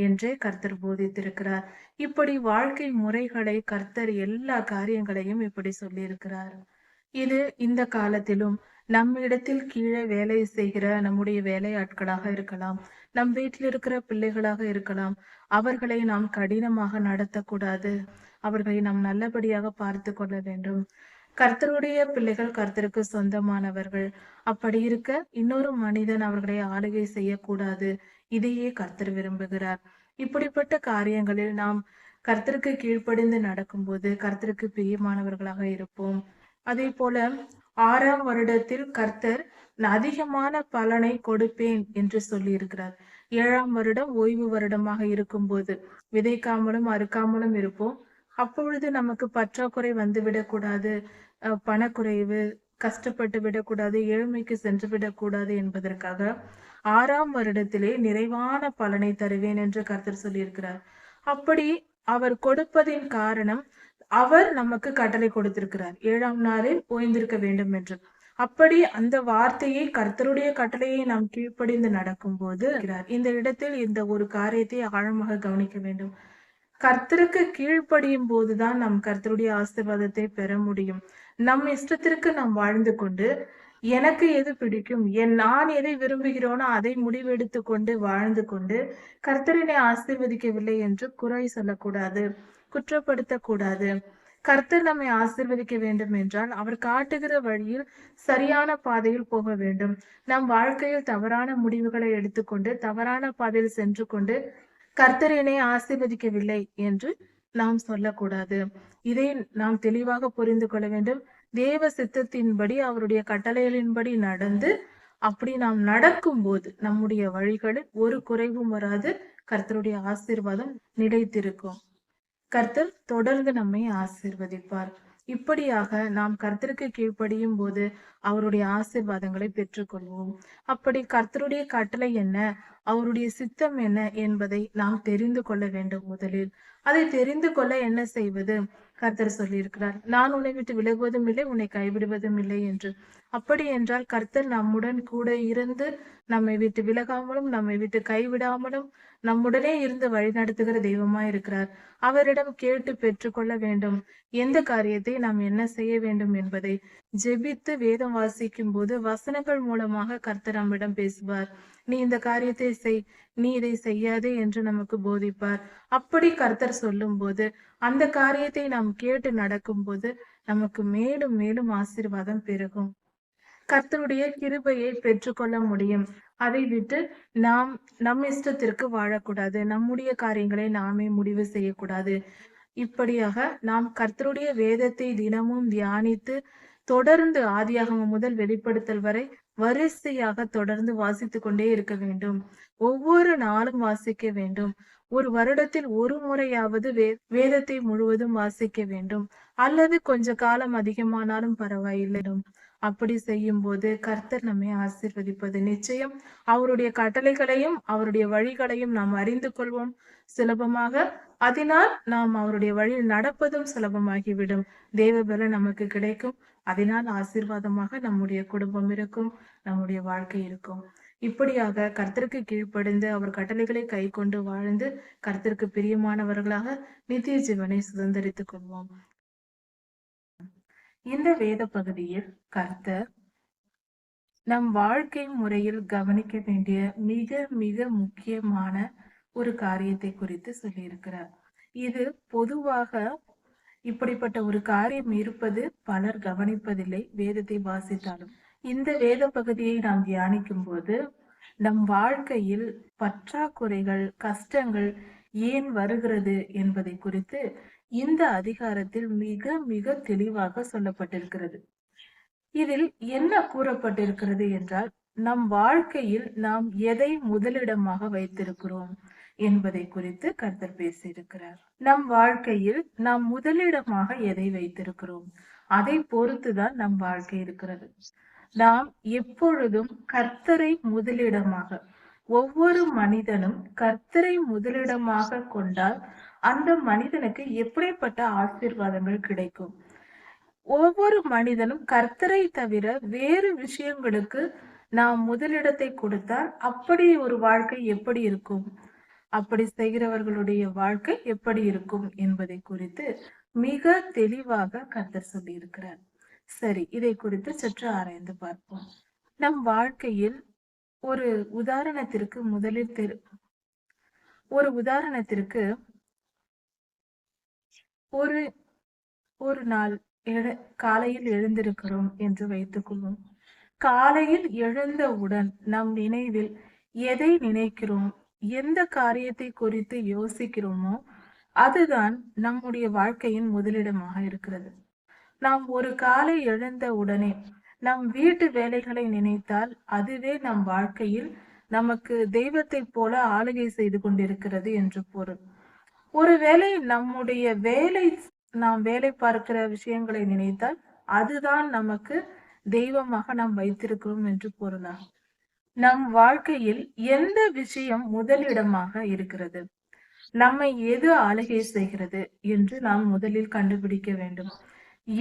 என்றே கர்த்தர் போதித்திருக்கிறார். இப்படி வாழ்க்கை முறைகளை கர்த்தர் எல்லா காரியங்களையும் இப்படி சொல்லியிருக்கிறார். இது இந்த காலத்திலும் நம்மிடத்தில் கீழே வேலை செய்கிற நம்முடைய வேலையாட்களாக இருக்கலாம், நம் வீட்டில் இருக்கிற பிள்ளைகளாக இருக்கலாம். அவர்களை நாம் கடினமாக நடத்தக்கூடாது. அவர்களை நாம் நல்லபடியாக பார்த்து கொள்ள வேண்டும். கர்த்தருடைய பிள்ளைகள் கர்த்தருக்கு சொந்தமானவர்கள். அப்படி இருக்க இன்னொரு மனிதன் அவர்களை ஆளுகை செய்யக்கூடாது. இதையே கர்த்தர் விரும்புகிறார். இப்படிப்பட்ட காரியங்களில் நாம் கர்த்தருக்கு கீழ்ப்படிந்து நடக்கும்போது கர்த்தருக்கு பிரியமானவர்களாக இருப்போம். அதே போல 6ஆம் வருடத்தில் கர்த்தர் அதிகமான பலனை கொடுப்பேன் என்று சொல்லி இருக்கிறார். 7ஆம் வருடம் ஓய்வு வருடமாக இருக்கும்போது விதைக்காமலும் அறுக்காமலும் இருப்போம். அப்பொழுது நமக்கு பற்றாக்குறை வந்துவிடக் கூடாது. பணக்குறைவு, கஷ்டப்பட்டு விடக்கூடாது, ஏழ்மைக்கு சென்று விடக்கூடாது என்பதற்காக 6ஆம் வருடத்திலே நிறைவான பலனை தருவேன் என்று கர்த்தர் சொல்லியிருக்கிறார். அப்படி அவர் கொடுப்பதின் காரணம், அவர் நமக்கு கட்டளை கொடுத்திருக்கிறார் 7ஆம் நாளில் ஓய்ந்திருக்க வேண்டும் என்று. அப்படி அந்த வார்த்தையை, கர்த்தருடைய கட்டளையை நாம் கீழ்ப்படிந்து நடக்கும் போது இந்த இடத்தில் இந்த ஒரு காரியத்தை ஆழமாக கவனிக்க வேண்டும். கர்த்தருக்கு கீழ்ப்படியும் போதுதான் நாம் கர்த்தருடைய ஆசீர்வாதத்தை பெற முடியும். நம் இஷ்டத்திற்கு நாம் வாழ்ந்து கொண்டு, எனக்கு எது பிடிக்கும், நான் எதை விரும்புகிறோனோ அதை முடிவெடுத்து கொண்டு வாழ்ந்து கொண்டு கர்த்தரினை ஆசீர்வதிக்கவில்லை என்று குறை சொல்லக்கூடாது, குற்றப்படுத்தக்கூடாது. கர்த்தர் நம்மை ஆசீர்வதிக்க வேண்டும் என்றால் அவர் காட்டுகிற வழியில் சரியான பாதையில் போக வேண்டும். நம் வாழ்க்கையில் தவறான முடிவுகளை எடுத்துக்கொண்டு தவறான பாதையில் சென்று கொண்டு கர்த்தர் என்னை ஆசீர்வதிக்கவில்லை என்று நாம் சொல்லக்கூடாது. இதை நாம் தெளிவாக புரிந்து கொள்ள வேண்டும். தேவ சித்தத்தின்படி, அவருடைய கட்டளைகளின்படி நடந்து, அப்படி நாம் நடக்கும் போது நம்முடைய வழிகளில் ஒரு குறைவும் வராது. கர்த்தருடைய ஆசீர்வாதம் நிலைத்திருக்கும். கர்த்தர் தொடர்ந்து நம்மை ஆசீர்வதிப்பார். இப்படியாக நாம் கர்த்தருக்கு கீழ்ப்படியும் போது அவருடைய ஆசீர்வாதங்களை பெற்றுக்கொள்வோம். அப்படி கர்த்தருடைய கட்டளை என்ன, அவருடைய சித்தம் என்ன என்பதை நாம் தெரிந்து கொள்ள வேண்டும். முதலில் அதை தெரிந்து கொள்ள என்ன செய்வது? கர்த்தர் சொல்லியிருக்கிறார், நான் உன்னை விட்டு விலகுவதும் இல்லை, உன்னை கைவிடுவதும் இல்லை என்று. அப்படி என்றால் கர்த்தர் நம்முடன் கூட இருந்து நம்மை விட்டு விலகாமலும் நம்மை விட்டு கைவிடாமலும் நம்முடனே இருந்து வழிநடத்துகிற தெய்வமாய் இருக்கிறார். அவரிடம் கேட்டு பெற்றுக்கொள்ள வேண்டும். எந்த காரியத்தை நாம் என்ன செய்ய வேண்டும் என்பதை ஜெபித்து வேதம் வாசிக்கும் போது வசனங்கள் மூலமாக கர்த்தர் நம்மிடம் பேசுவார். நீ இந்த காரியத்தை செய், நீ இதை செய்யாதே என்று நமக்கு போதிப்பார். அப்படி கர்த்தர் சொல்லும் போது அந்த காரியத்தை நாம் கேட்டு நடக்கும் போது நமக்கு மேலும் மேலும் ஆசீர்வாதம் பெருகும். கர்த்தருடைய கிருபையை பெற்றுக்கொள்ள முடியும். அதை விட்டு நாம் நம் இஷ்டத்திற்கு வாழக்கூடாது, நம்முடைய காரியங்களை நாமே முடிவு செய்யக்கூடாது. இப்படியாக நாம் கர்த்தருடைய வேதத்தை தினமும் தியானித்து தொடர்ந்து ஆதியாகமம் முதல் வெளிப்படுத்தல் வரை வரிசையாக தொடர்ந்து வாசித்துக் கொண்டே இருக்க வேண்டும். ஒவ்வொரு நாளும் வாசிக்க வேண்டும். ஒரு வருடத்தில் ஒரு முறையாவது வேதத்தை முழுவதும் வாசிக்க வேண்டும். அல்லது கொஞ்ச காலம் அதிகமானாலும் பரவாயில்லை. அப்படி செய்யும் போது கர்த்தர் நம்மை ஆசீர்வதிப்பது நிச்சயம். அவருடைய கட்டளைகளையும் அவருடைய வழிகளையும் நாம் அறிந்து கொள்வோம் சுலபமாக. அதனால் நாம் அவருடைய வழியில் நடப்பதும் சுலபமாகிவிடும். தேவபலம் நமக்கு கிடைக்கும். அதனால் ஆசீர்வாதமாக நம்முடைய குடும்பம் இருக்கும், நம்முடைய வாழ்க்கை இருக்கும். இப்படியாக கர்த்தருக்கு கீழ்ப்படிந்து அவர் கட்டளைகளை கை கொண்டு வாழ்ந்து கர்த்தருக்கு பிரியமானவர்களாக நித்திய ஜீவனை சுதந்திரித்துக் கொள்வோம். இந்த வேத பகுதியில் கர்த்தர் நம் வாழ்க்கை முறையில் கவனிக்க வேண்டிய மிக மிக முக்கியமான ஒரு காரியத்தை குறித்து சொல்லியிருக்கிறார். இது பொதுவாக இப்படிப்பட்ட ஒரு காரியம் இருப்பது பலர் கவனிப்பதில்லை வேதத்தை வாசித்தாலும். இந்த வேத பகுதியை நாம் தியானிக்கும் போது நம் வாழ்க்கையில் பற்றாக்குறைகள், கஷ்டங்கள் ஏன் வருகிறது என்பதை குறித்து இந்த அதிகாரத்தில் மிக மிக தெளிவாக சொல்லப்பட்டிருக்கிறது. இதில் என்ன கூறப்பட்டிருக்கிறது என்றால், நம் வாழ்க்கையில் நாம் எதை முதலிடமாக வைத்திருக்கிறோம் என்பதை குறித்து கர்த்தர் பேசியிருக்கிறார். நம் வாழ்க்கையில் நாம் முதலிடமாக எதை வைத்திருக்கிறோம், அதை பொறுத்துதான் நம் வாழ்க்கை இருக்கிறது. நாம் எப்பொழுதும் கர்த்தரை முதலிடமாக, ஒவ்வொரு மனிதனும் கர்த்தரை முதலிடமாக கொண்டால் அந்த மனிதனுக்கு எப்படிப்பட்ட ஆசீர்வாதங்கள் கிடைக்கும். ஒவ்வொரு மனிதனும் கர்த்தரை தவிர வேறு விஷயங்களுக்கு நாம் முதலிடத்தை கொடுத்தால் அப்படி ஒரு வாழ்க்கை எப்படி இருக்கும், அப்படி செய்கிறவர்களுடைய வாழ்க்கை எப்படி இருக்கும் என்பதை குறித்து மிக தெளிவாக கர்த்தர் சொல்லி இருக்கிறார். சரி, இதை குறித்து சற்று ஆராய்ந்து பார்ப்போம். நம் வாழ்க்கையில் ஒரு உதாரணத்திற்கு ஒரு நாள் காலையில் எழுந்திருக்கிறோம் என்று வைத்துக் கொள்வோம். காலையில் எழுந்தவுடன் நம் நினைவில் எதை நினைக்கிறோம், எந்த காரியத்தை குறித்து யோசிக்கிறோமோ அதுதான் நம்முடைய வாழ்க்கையின் முதலிடமாக இருக்கிறது. நாம் ஒரு காலை எழுந்த உடனே நம் வீட்டு வேலைகளை நினைத்தால் அதுவே நம் வாழ்க்கையில் நமக்கு தெய்வத்தை போல ஆளுகை செய்து கொண்டிருக்கிறது என்று பொருள். ஒருவேளை நாம் வேலை பார்க்கிற விஷயங்களை நினைத்தால் அதுதான் நமக்கு தெய்வமாக நாம் வைத்திருக்கிறோம் என்று பொருளாகும். நம் வாழ்க்கையில் எந்த விஷயம் முதலிடமாக இருக்கிறது, நம்மை எது ஆளுகை செய்கிறது என்று நாம் முதலில் கண்டுபிடிக்க வேண்டும்.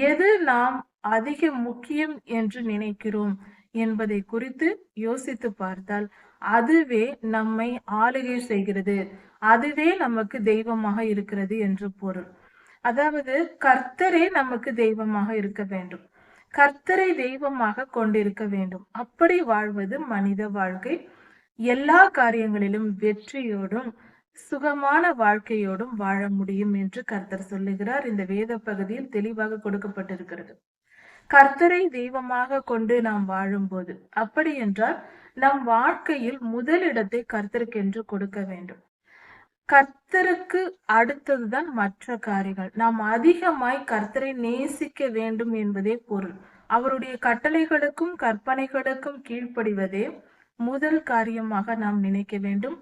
எது நாம் அதிக முக்கியம் என்று நினைக்கிறோம் என்பதை குறித்து யோசித்து பார்த்தால் அதுவே நம்மை ஆளுகை செய்கிறது, அதுவே நமக்கு தெய்வமாக இருக்கிறது என்று பொருள். அதாவது கர்த்தரே நமக்கு தெய்வமாக இருக்க வேண்டும், கர்த்தரை தெய்வமாக கொண்டிருக்க வேண்டும். அப்படி வாழ்வது மனித வாழ்க்கை எல்லா காரியங்களிலும் வெற்றியோடும் சுகமான வாழ்க்கையோடும் வாழ முடியும் என்று கர்த்தர் சொல்லுகிறார். இந்த வேத பகுதியில் தெளிவாக கொடுக்கப்பட்டிருக்கிறது. கர்த்தரை தெய்வமாக கொண்டு நாம் வாழும்போது, அப்படி என்றால் நம் வாழ்க்கையில் முதலிடத்தை கர்த்தருக்கென்று கொடுக்க வேண்டும். கர்த்தருக்கு அடுத்ததுதான் மற்ற காரியங்கள். நாம் அதிகமாய் கர்த்தரை நேசிக்க வேண்டும் என்பதே பொருள். அவருடைய கட்டளைகளுக்கும் கற்பனைகளுக்கும் கீழ்ப்படிவதே முதல் காரியமாக நாம் நினைக்க வேண்டும்,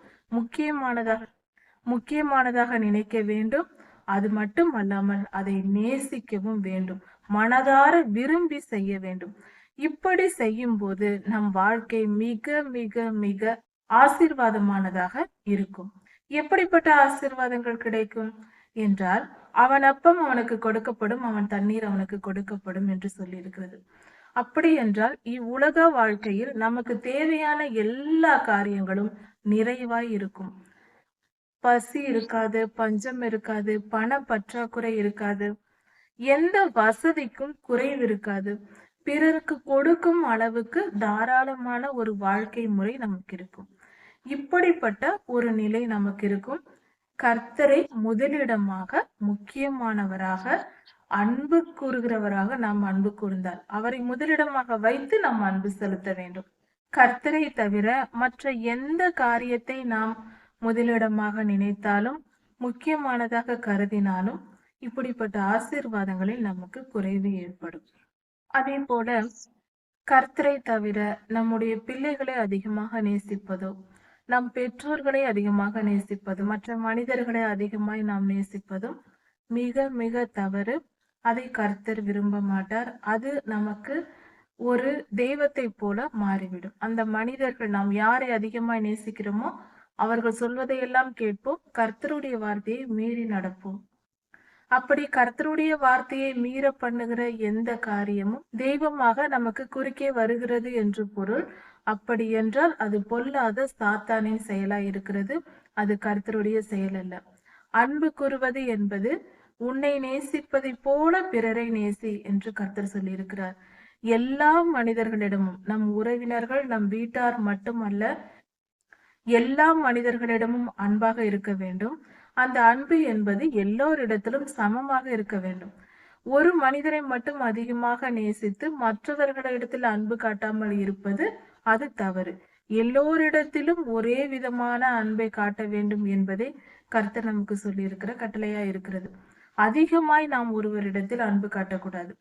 முக்கியமானதாக நினைக்க வேண்டும். அது மட்டும் அல்லாமல் அதை நேசிக்கவும் வேண்டும், மனதார விரும்பி செய்ய வேண்டும். இப்படி செய்யும் போது நம் வாழ்க்கை மிக மிக மிக ஆசீர்வாதமானதாக இருக்கும். எப்படிப்பட்ட ஆசீர்வாதங்கள் கிடைக்கும் என்றால், அவன் அப்பம் அவனுக்கு கொடுக்கப்படும், அவன் தண்ணீர் அவனுக்கு கொடுக்கப்படும் என்று சொல்லி இருக்கிறது. அப்படி என்றால் இவ்வுலக வாழ்க்கையில் நமக்கு தேவையான எல்லா காரியங்களும் நிறைவாய் இருக்கும். பசி இருக்காது, பஞ்சம் இருக்காது, பண பற்றாக்குறை இருக்காது, எந்த வசதிக்கும் குறைவு இருக்காது. பிறருக்கு கொடுக்கும் அளவுக்கு தாராளமான ஒரு வாழ்க்கை முறை நமக்கு இருக்கும். இப்படிப்பட்ட ஒரு நிலை நமக்கு இருக்கும். கர்த்தரை முதலிடமாக, முக்கியமானவராக, அன்பு கூறுகிறவராக நாம் அன்பு கூர்ந்தால் அவரை முதலிடமாக வைத்து நாம் அன்பு செலுத்த வேண்டும். கர்த்தரை தவிர மற்ற எந்த காரியத்தை நாம் முதலிடமாக நினைத்தாலும், முக்கியமானதாக கருதினாலும் இப்படிப்பட்ட ஆசீர்வாதங்களில் நமக்கு குறைவு ஏற்படும். அதே போல கர்த்தரை தவிர நம்முடைய பிள்ளைகளை அதிகமாக நேசிப்பதோ, நம் பெற்றோர்களை அதிகமாக நேசிப்பது, மற்ற மனிதர்களை அதிகமாய் நாம் நேசிப்பதும் மிக மிக தவறு. அதை கர்த்தர் விரும்ப மாட்டார். அது நமக்கு ஒரு தெய்வத்தை போல மாறிவிடும். அந்த மனிதர்கள், நாம் யாரை அதிகமாய் நேசிக்கிறோமோ அவர்கள் சொல்வதையெல்லாம் கேட்போம், கர்த்தருடைய வார்த்தையை மீறி நடப்போம். அப்படி கர்த்தருடைய வார்த்தையை மீற பண்ணுகிற எந்த காரியமும் தெய்வமாக நமக்கு குறுக்கே வருகிறது என்று பொருள். அப்படி என்றால் அது பொல்லாத சாத்தானின் செயலாய் இருக்கிறது, அது கர்த்தருடைய செயல் அல்ல. அன்பு கூறுவது என்பது உன்னை நேசிப்பதை போல பிறரை நேசி என்று கர்த்தர் சொல்லி இருக்கிறார். எல்லா மனிதர்களிடமும், நம் உறவினர்கள், நம் வீட்டார் மட்டுமல்ல, எல்லா மனிதர்களிடமும் அன்பாக இருக்க வேண்டும். அந்த அன்பு என்பது எல்லோரிடத்திலும் சமமாக இருக்க வேண்டும். ஒரு மனிதரை மட்டும் அதிகமாக நேசித்து மற்றவர்களிடத்தில் அன்பு காட்டாமல் இருப்பது அது தவறு. எல்லோரிடத்திலும் ஒரே விதமான அன்பை காட்ட வேண்டும் என்பதை கர்த்தர் நமக்கு சொல்லி இருக்கிற கட்டளையா இருக்கிறது. அதிகமாய் நாம் ஒருவரிடத்தில் அன்பு காட்டக்கூடாது.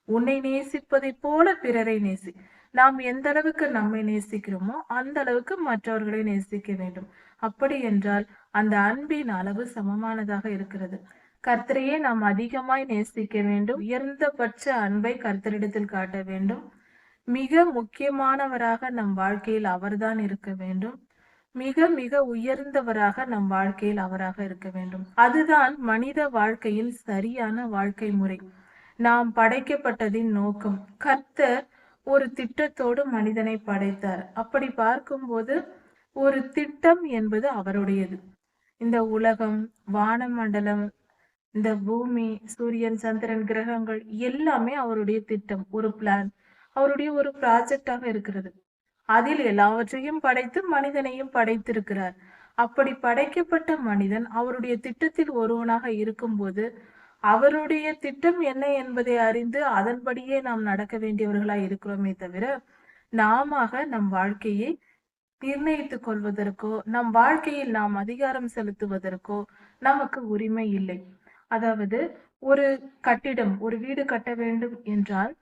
உன்னை நேசிப்பதை போல பிறரை நேசி. நாம் எந்த அளவுக்கு நம்மை நேசிக்கிறோமோ அந்த அளவுக்கு மற்றவர்களை நேசிக்க வேண்டும். அப்படி என்றால் அந்த அன்பின் அளவு சமமானதாக இருக்கிறது. கர்த்தரையே நாம் அதிகமாய் நேசிக்க வேண்டும். உயர்ந்தபட்ச அன்பை கர்த்தரிடத்தில் காட்ட வேண்டும். மிக முக்கியமானவராக நம் வாழ்க்கையில் அவர்தான் இருக்க வேண்டும். மிக மிக உயர்ந்தவராக நம் வாழ்க்கையில் அவராக இருக்க வேண்டும். அதுதான் மனித வாழ்க்கையில் சரியான வாழ்க்கை முறை. நாம் படைக்கப்பட்டதின் நோக்கம். கர்த்தர் ஒரு திட்டத்தோடு மனிதனை படைத்தார். அப்படி பார்க்கும்போது ஒரு திட்டம் என்பது அவருடையது. இந்த உலகம், வானமண்டலம், இந்த பூமி, சூரியன், சந்திரன், கிரகங்கள் எல்லாமே அவருடைய திட்டம், ஒரு பிளான், அவருடைய ஒரு ப்ராஜெக்டாக இருக்கிறது. அதில் எல்லாவற்றையும் படைத்து மனிதனையும் படைத்திருக்கிறார். அப்படி படைக்கப்பட்ட மனிதன் அவருடைய திட்டத்தில் ஒருவனாக இருக்கும்போது அவருடைய திட்டம் என்ன என்பதை அறிந்து அதன்படியே நாம் நடக்க வேண்டியவர்களாய் இருக்கிறோமே தவிர, நாம நம் வாழ்க்கையை நிர்ணயித்துக் கொள்வதற்கோ, நம் வாழ்க்கையில் நாம் அதிகாரம் செலுத்துவதற்கோ நமக்கு உரிமை இல்லை. அதாவது ஒரு கட்டிடம், ஒரு வீடு கட்ட வேண்டும் என்றால்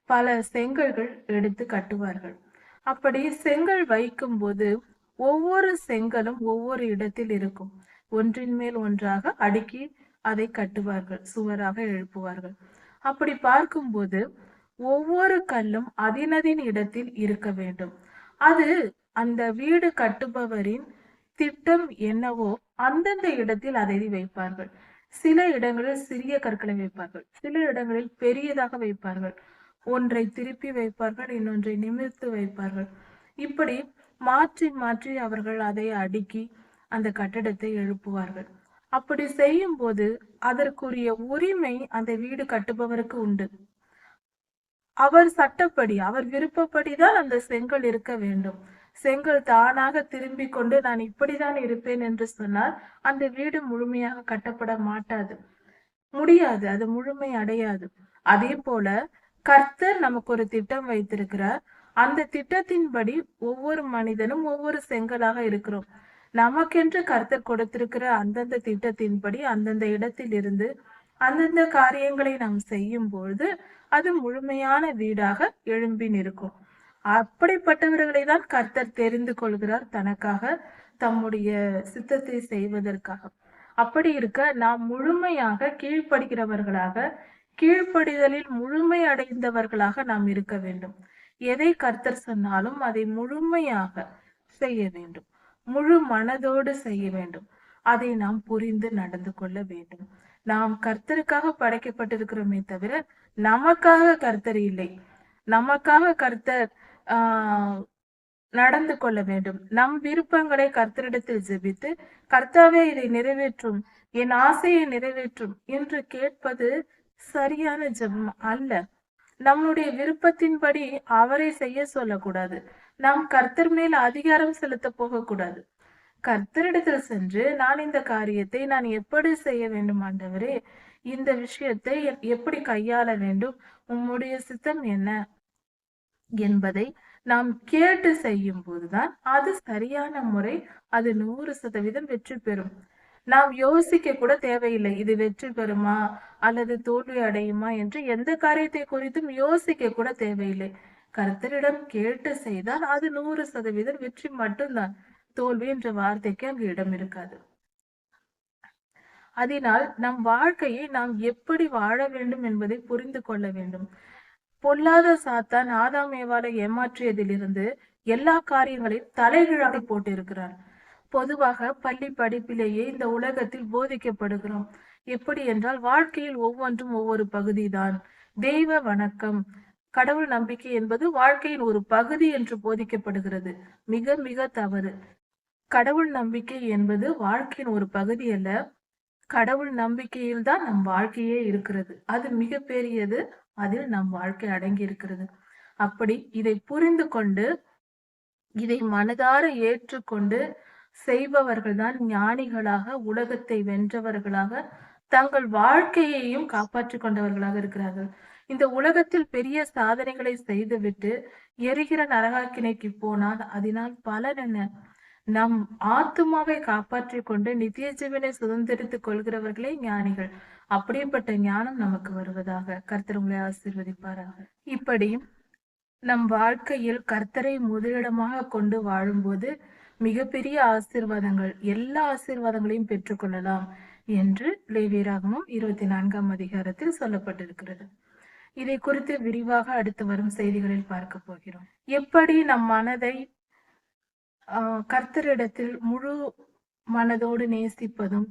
பல செங்கல்கள் எடுத்து கட்டுவார்கள். அப்படி செங்கல் வைக்கும் போது ஒவ்வொரு செங்கலும் ஒவ்வொரு இடத்தில் இருக்கும். ஒன்றின் மேல் ஒன்றாக அடுக்கி அதை கட்டுவார்கள், சுவராக எழுப்புவார்கள். அப்படி பார்க்கும்போது ஒவ்வொரு கல்லும் அதினதின் இடத்தில் இருக்க வேண்டும். அது அந்த வீடு கட்டுபவரின் திட்டம் என்னவோ அந்தந்த இடத்தில் அதை வைப்பார்கள். சில இடங்களில் சிறிய கற்களை வைப்பார்கள், சில இடங்களில் பெரியதாக வைப்பார்கள். ஒன்றை திருப்பி வைப்பார்கள், இன்னொன்றை நிமிர்த்து வைப்பார்கள். இப்படி மாற்றி மாற்றி அவர்கள் அதை அடுக்கி அந்த கட்டடத்தை எழுப்புவார்கள். அப்படி செய்யும் போது அதற்குரிய உரிமை அந்த வீடு கட்டுபவருக்கு உண்டு. அவர் சட்டப்படி, அவர் விருப்பப்படிதான் அந்த செங்கல் இருக்க வேண்டும். செங்கல் தானாக திரும்பிக் கொண்டு நான் இப்படிதான் இருப்பேன் என்று சொன்னால் அந்த வீடு முழுமையாக கட்டப்பட மாட்டாது, முடியாது, அது முழுமை அடையாது. அதே போல கர்த்தர் நமக்கு ஒரு திட்டம் வைத்திருக்கிறார். அந்த திட்டத்தின்படி ஒவ்வொரு மனிதனும் ஒவ்வொரு செங்கலாக இருக்கிறோம். நமக்கென்று கர்த்தர் கொடுத்திருக்கிற அந்தந்த திட்டத்தின்படி அந்தந்த இடத்தில் இருந்து அந்தந்த காரியங்களை நாம் செய்யும் பொழுது அது முழுமையான வீடாக எழும்பி நிற்கும். அப்படிப்பட்டவர்களை தான் கர்த்தர் தெரிந்து கொள்கிறார் தனக்காக, தம்முடைய சித்தத்தை செய்வதற்காக. அப்படி இருக்க நாம் முழுமையாக கீழ்ப்படுகிறவர்களாக, கீழ்ப்படிதலில் முழுமை அடைந்தவர்களாக நாம் இருக்க வேண்டும். எதை கர்த்தர் சொன்னாலும் அதை முழுமையாக செய்ய வேண்டும், முழு மனதோடு செய்ய வேண்டும். அதை நாம் புரிந்து நடந்து கொள்ள வேண்டும். நாம் கர்த்தருக்காக படைக்கப்பட்டிருக்கிறோமே தவிர நமக்காக கர்த்தர் இல்லை. நமக்காக கர்த்தர் நடந்து கொள்ள வேண்டும். நம் விருப்பங்களை கர்த்தரிடத்தில் ஜெபித்து, கர்த்தாவே இதை நிறைவேற்றும், என் ஆசையை நிறைவேற்றும் என்று கேட்பது சரியான ஜெபம் அல்ல. நம்முடைய விருப்பத்தின்படி அவரை செய்ய சொல்லக்கூடாது. நாம் கர்த்தர் மேல் அதிகாரம் செலுத்த போகக்கூடாது. கர்த்தரிடத்தில் சென்று நான் இந்த காரியத்தை நான் எப்படி செய்ய வேண்டும் ஆண்டவரே, இந்த விஷயத்தை எப்படி கையாள வேண்டும், உம்முடைய சித்தம் என்ன என்பதை நாம் கேட்டு செய்யும் போதுதான் அது சரியான முறை, அது 100% வெற்றி பெறும். நாம் யோசிக்க கூட தேவையில்லை, இது வெற்றி பெறுமா அல்லது தோல்வி அடையுமா என்று எந்த காரியத்தை குறித்தும் யோசிக்க கூட தேவையில்லை. கர்த்தரிடம் கேட்டு செய்தால் அது 100% வெற்றி மட்டும்தான். தோல்வி என்ற வார்த்தைக்கு அங்கு இடம் இருக்காது. அதனால் நம் வாழ்க்கையை நாம் எப்படி வாழ வேண்டும் என்பதை புரிந்து கொள்ள வேண்டும். பொல்லாத சாத்தான் ஆதாம் ஏவாளை ஏமாற்றியதிலிருந்து எல்லா காரியங்களையும் தலைகீழாக போட்டு இருக்கிறார். பொதுவாக பள்ளி படிப்பிலேயே இந்த உலகத்தில் போதிக்கப்படுகிறோம். எப்படி என்றால் வாழ்க்கையில் ஒவ்வொன்றும் ஒவ்வொரு பகுதிதான். தெய்வ வணக்கம், கடவுள் நம்பிக்கை என்பது வாழ்க்கையின் ஒரு பகுதி என்று போதிக்கப்படுகிறது. மிக மிக தவறு. கடவுள் நம்பிக்கை என்பது வாழ்க்கையின் ஒரு பகுதி அல்ல. கடவுள் நம்பிக்கையில் தான் நம் வாழ்க்கையே இருக்கிறது. அது மிக பெரியது. அதில் நம் வாழ்க்கை அடங்கி இருக்கிறது. அப்படி இதை புரிந்து கொண்டு இதை மனதார ஏற்றுக்கொண்டு செய்பவர்கள் தான் ஞானிகளாக, உலகத்தை வென்றவர்களாக, தங்கள் வாழ்க்கையையும் காப்பாற்றிக் கொண்டவர்களாக இருக்கிறார்கள். இந்த உலகத்தில் பெரிய சாதனைகளை செய்துவிட்டு எரிகிற நரகாக்கினைக்கு போனால் அதனால் பலன் என்ன? நம் ஆத்துமாவை காப்பாற்றிக் கொண்டு நித்திய ஜீவனை சுதந்திரித்துக் கொள்கிறவர்களே ஞானிகள். அப்படிப்பட்ட ஞானம் நமக்கு வருவதாக. கர்த்தர் உங்களை ஆசீர்வதிப்பாராக. இப்படி நம் வாழ்க்கையில் கர்த்தரை முதலிடமாக கொண்டு வாழும்போது மிகப்பெரிய ஆசீர்வாதங்கள், எல்லா ஆசீர்வாதங்களையும் பெற்றுக்கொள்ளலாம் என்று லேவியராகமம் 24ஆம் அதிகாரத்தில் சொல்லப்பட்டிருக்கிறது. இதை குறித்து விரிவாக அடுத்து வரும் செய்திகளில் பார்க்க போகிறோம். எப்படி நம் மனதை கர்த்தரிடத்தில் முழு மனதோடு நேசிப்பதும்,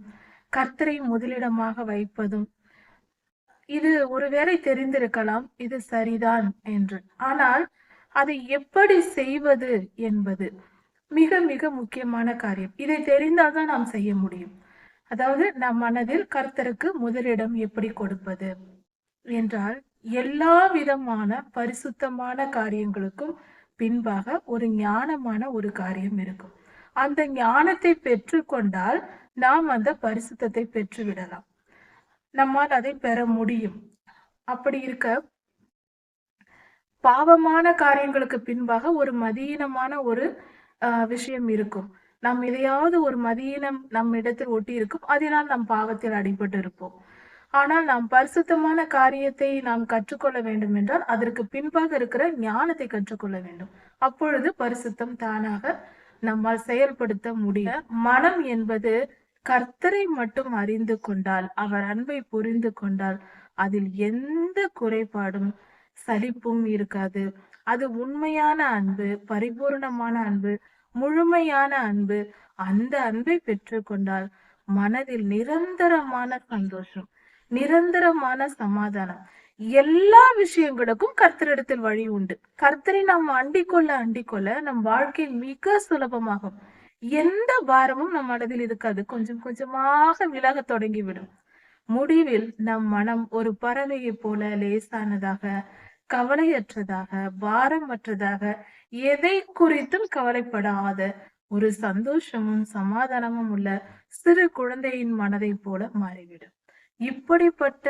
கர்த்தரை முதலிடமாக வைப்பதும். இது ஒருவேளை தெரிந்திருக்கலாம், இது சரிதான் என்று. ஆனால் அதை எப்படி செய்வது என்பது மிக மிக முக்கியமான காரியம். இதை தெரிந்தால்தான் நாம் செய்ய முடியும். அதாவது நம் மனதில் கர்த்தருக்கு முதலிடம் எப்படி கொடுப்பது என்றால், எல்லா விதமான பரிசுத்தமான காரியங்களுக்கும் பின்பாக ஒரு ஞானமான ஒரு காரியம் இருக்கும். அந்த ஞானத்தை பெற்றுக்கொண்டால் நாம் அந்த பரிசுத்தத்தை பெற்று விடலாம். நம்மால் அதை பெற முடியும். அப்படி இருக்க பாவமான காரியங்களுக்கு பின்பாக ஒரு மதியீனமான ஒரு விஷயம் இருக்கும். நாம் எதையாவது ஒரு மதியீனம் நம் இடத்தில் ஒட்டி இருக்கும், அதனால் நம் பாவத்தில் அடிபட்டு இருப்போம். ஆனால் நாம் பரிசுத்தமான காரியத்தை நாம் கற்றுக்கொள்ள வேண்டும் என்றால் அதற்கு பின்பாக இருக்கிற ஞானத்தை கற்றுக்கொள்ள வேண்டும். அப்பொழுது பரிசுத்தம் தானாக நம்மால் செயல்படுத்த முடியும். மனம் என்பது கர்த்தரை மட்டும் அறிந்து கொண்டால், அவர் அன்பை புரிந்து கொண்டால் அதில் எந்த குறைபாடும் சலிப்பும் இருக்காது. அது உண்மையான அன்பு, பரிபூரணமான அன்பு, முழுமையான அன்பு. அந்த அன்பை பெற்றுக்கொண்டால் மனதில் நிரந்தரமான சந்தோஷம், நிரந்தரமான சமாதானம். எல்லா விஷயங்களுக்கும் கர்த்தரிடத்தில் வழி உண்டு. கர்த்தரை நாம் அண்டிக் கொள்ள நம் வாழ்க்கை மிக சுலபமாகும். எந்த பாரமும் நம் மனதில் இருக்காது. கொஞ்சம் கொஞ்சமாக விலக தொடங்கிவிடும். முடிவில் நம் மனம் ஒரு பறவையைப் போல லேசானதாக, கவலையற்றதாக, பாரமற்றதாக, எதை குறித்தும் கவலைப்படாத ஒரு சந்தோஷமும் சமாதானமும் உள்ள சிறு குழந்தையின் மனதைப் போல மாறிவிடும். இப்படிப்பட்ட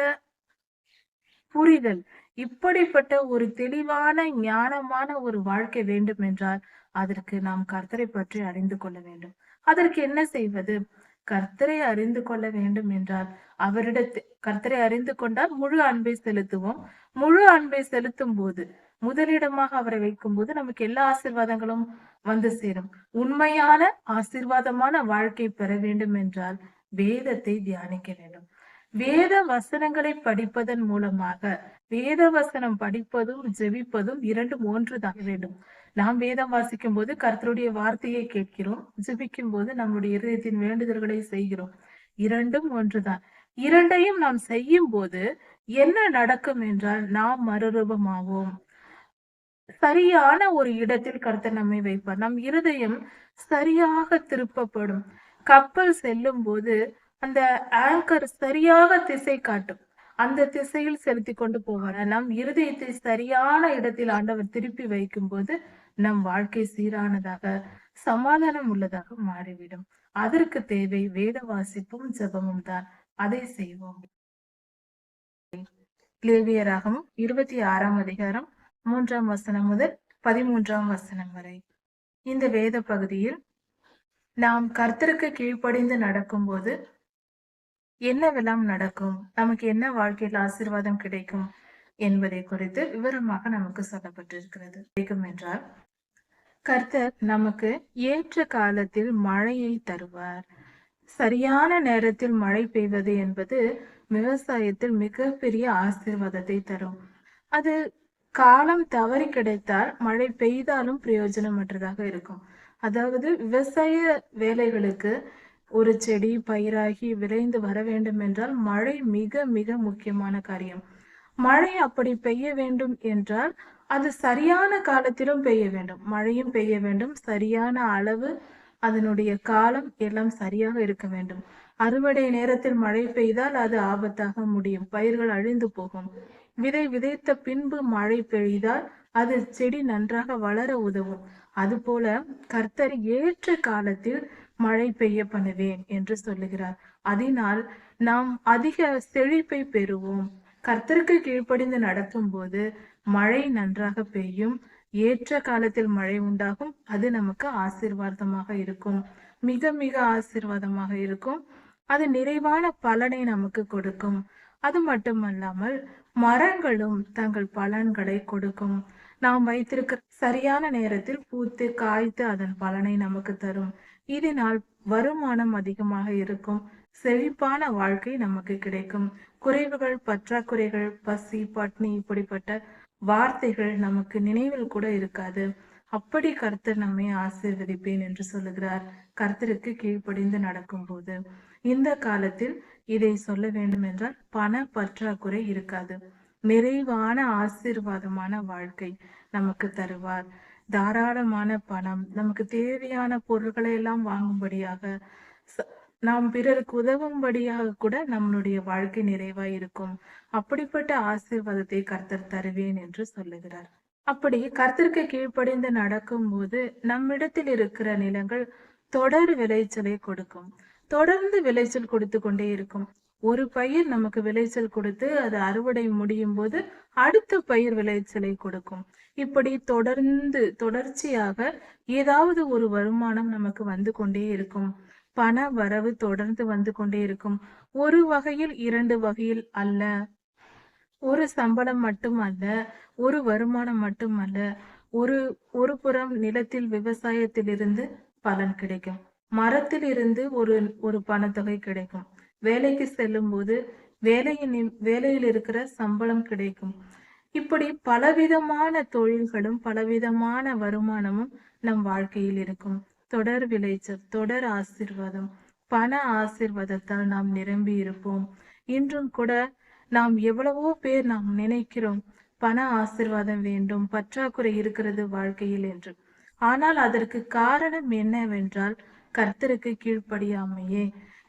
புரிதல், இப்படிப்பட்ட ஒரு தெளிவான ஞானமான ஒரு வாழ்க்கை வேண்டும் என்றால் அதற்கு நாம் கர்த்தரை பற்றி அறிந்து கொள்ள வேண்டும். அதற்கு என்ன செய்வது? கர்த்தரை அறிந்து கொள்ள வேண்டும் என்றால் கர்த்தரை அறிந்து கொண்டால் முழு அன்பை செலுத்துவோம். முழு அன்பை செலுத்தும் போது, முதலிடமாக அவரை வைக்கும் போது நமக்கு எல்லா ஆசீர்வாதங்களும் வந்து சேரும். உண்மையான ஆசீர்வாதமான வாழ்க்கை பெற வேண்டும் என்றால் வேதத்தை தியானிக்க வேண்டும். வேத வசனங்களை படிப்பதன் மூலமாக, வேத வசனம் படிப்பதும் ஜெபிப்பதும் இரண்டும் ஒன்றுதான் வேண்டும். நாம் வேதம் வாசிக்கும் போது கர்த்தருடைய வார்த்தையை கேட்கிறோம், ஜெபிக்கும் போது நம்முடைய இதயத்தின் வேண்டுதல்களை செய்கிறோம். இரண்டும் ஒன்றுதான். இரண்டையும் நாம் செய்யும் போது என்ன நடக்கும் என்றால் நாம் மறுரூபமாவோம். சரியான ஒரு இடத்தில் கர்த்தர் நம்மை வைப்பார். நம் இருதயம் சரியாக திருப்பப்படும். கப்பல் செல்லும் போது அந்த ஆங்கர் சரியாக திசை காட்டும். அந்த திசையில் செலுத்தி கொண்டு போவார். நம் இருதயத்தை சரியான இடத்தில் ஆண்டவர் திருப்பி வைக்கும் போது நம் வாழ்க்கை சீரானதாக, சமாதானம் உள்ளதாக மாறிவிடும். அதற்கு தேவை வேத வாசிப்பும் ஜெபமும் தான். அதை செய்வோம். லேவியராகமம் 26ஆம் அதிகாரம் 3ஆம் வசனம் முதல் 13ஆம் வசனம் வரை. இந்த வேத பகுதியில் நாம் கர்த்தருக்கு கீழ்ப்படிந்து நடக்கும் போது என்னவெல்லாம் நடக்கும், நமக்கு என்ன வாழ்க்கையில் ஆசீர்வாதம் கிடைக்கும் என்பதை குறித்து விவரமாக நமக்கு சொல்லப்பட்டிருக்கிறது. கிடைக்கும் என்றால் கர்த்தர் நமக்கு ஏற்ற காலத்தில் மழையை தருவார். சரியான நேரத்தில் மழை பெய்வது என்பது விவசாயத்தில் மிகப்பெரிய ஆசீர்வாதத்தை தரும். அது காலம் தவறி கிடைத்தால் மழை பெய்தாலும் பிரயோஜனமற்றதாக இருக்கும். அதாவது விவசாய வேலைகளுக்கு ஒரு செடி பயிராகி விளைந்து வர வேண்டும் என்றால் மழை மிக மிக முக்கியமான காரியம். மழை அப்படி பெய்ய வேண்டும் என்றால் அது சரியான காலத்திலும் பெய்ய வேண்டும். மழையும் பெய்ய வேண்டும், சரியான அளவு, அதனுடைய காலம் எல்லாம் சரியாக இருக்க வேண்டும். அறுவடை நேரத்தில் மழை பெய்தால் அது ஆபத்தாக முடியும், பயிர்கள் அழிந்து போகும். விதை விதைத்த பின்பு மழை பெய்தால் அது செடி நன்றாக வளர உதவும். அதுபோல கர்த்தர் ஏற்ற காலத்தில் மழை பெய்ய பண்ணுவேன் என்று சொல்லுகிறார். அதனால் நாம் அதிக செழிப்பை பெறுவோம். கர்த்தருக்கு கீழ்ப்படிந்து நடக்கும் போது மழை நன்றாக பெய்யும், ஏற்ற காலத்தில் மழை உண்டாகும். அது நமக்கு ஆசீர்வாதமாக இருக்கும், மிக மிக ஆசீர்வாதமாக இருக்கும். அது நிறைவான பலனை நமக்கு கொடுக்கும். அது மட்டுமல்லாமல் மரங்களும் தங்கள் பலன்களை கொடுக்கும். நாம் வைத்திருக்கிற சரியான நேரத்தில் பூத்து காய்த்து அதன் பலனை நமக்கு தரும். இதனால் வருமானம் அதிகமாக இருக்கும், செழிப்பான வாழ்க்கை நமக்கு கிடைக்கும். குறைவுகள், பற்றாக்குறைகள், பசி, பட்னி இப்படிப்பட்ட வார்த்தைகள் நமக்கு நினைவில் கூட இருக்காது. அப்படி கர்த்தர் நம்மை ஆசீர்வதிப்பேன் என்று சொல்லுகிறார், கர்த்தருக்கு கீழ்ப்படிந்து நடக்கும் போது. இந்த காலத்தில் இதை சொல்ல வேண்டும் என்றால் பண பற்றாக்குறை இருக்காது. நிறைவான ஆசீர்வாதமான வாழ்க்கை நமக்கு தருவார். தாராளமான பணம், நமக்கு தேவையான பொருட்களை எல்லாம் வாங்கும்படியாக, நாம் பிறருக்கு உதவும்படியாக கூட நம்மளுடைய வாழ்க்கை நிறைவாய் இருக்கும். அப்படிப்பட்ட ஆசீர்வாதத்தை கர்த்தர் தருவேன் என்று சொல்லுகிறார். அப்படி கர்த்தருக்கு கீழ்ப்படிந்து நடக்கும் போது நம்மிடத்தில் இருக்கிற நிலங்கள் தொடர் விளைச்சலை கொடுக்கும். தொடர்ந்து விளைச்சல் கொடுத்து கொண்டே இருக்கும். ஒரு பயிர் நமக்கு விளைச்சல் கொடுத்து அது அறுவடை முடியும் போது அடுத்த பயிர் விளைச்சலை கொடுக்கும். இப்படி தொடர்ச்சியாக ஏதாவது ஒரு வருமானம் நமக்கு வந்து கொண்டே இருக்கும். பண வரவு தொடர்ந்து வந்து கொண்டே இருக்கும். ஒரு வகையில், இரண்டு வகையில் அல்ல, ஒரு சம்பளம் மட்டும் அல்ல, ஒரு வருமானம் மட்டும் அல்ல. ஒரு புறம் நிலத்தில் விவசாயத்திலிருந்து பலன் கிடைக்கும், மரத்தில் இருந்து ஒரு பணத்தொகை கிடைக்கும், வேலைக்கு செல்லும் போது வேலையில் இருக்கிற சம்பளம் கிடைக்கும். இப்படி பலவிதமான தொழில்களும் பலவிதமான வருமானமும் நம் வாழ்க்கையில் இருக்கும். தொடர் விளைச்சல், தொடர் ஆசீர்வாதம், பண ஆசீர்வாதத்தால் நாம் நிரம்பி இருப்போம். இன்றும் கூட நாம் எவ்வளவோ பேர் நாம் நினைக்கிறோம் பண ஆசீர்வாதம் வேண்டும், பற்றாக்குறை இருக்கிறது வாழ்க்கையில் என்று. ஆனால் அதற்கு காரணம் என்னவென்றால் கர்த்தருக்கு கீழ்ப்படியாமையே.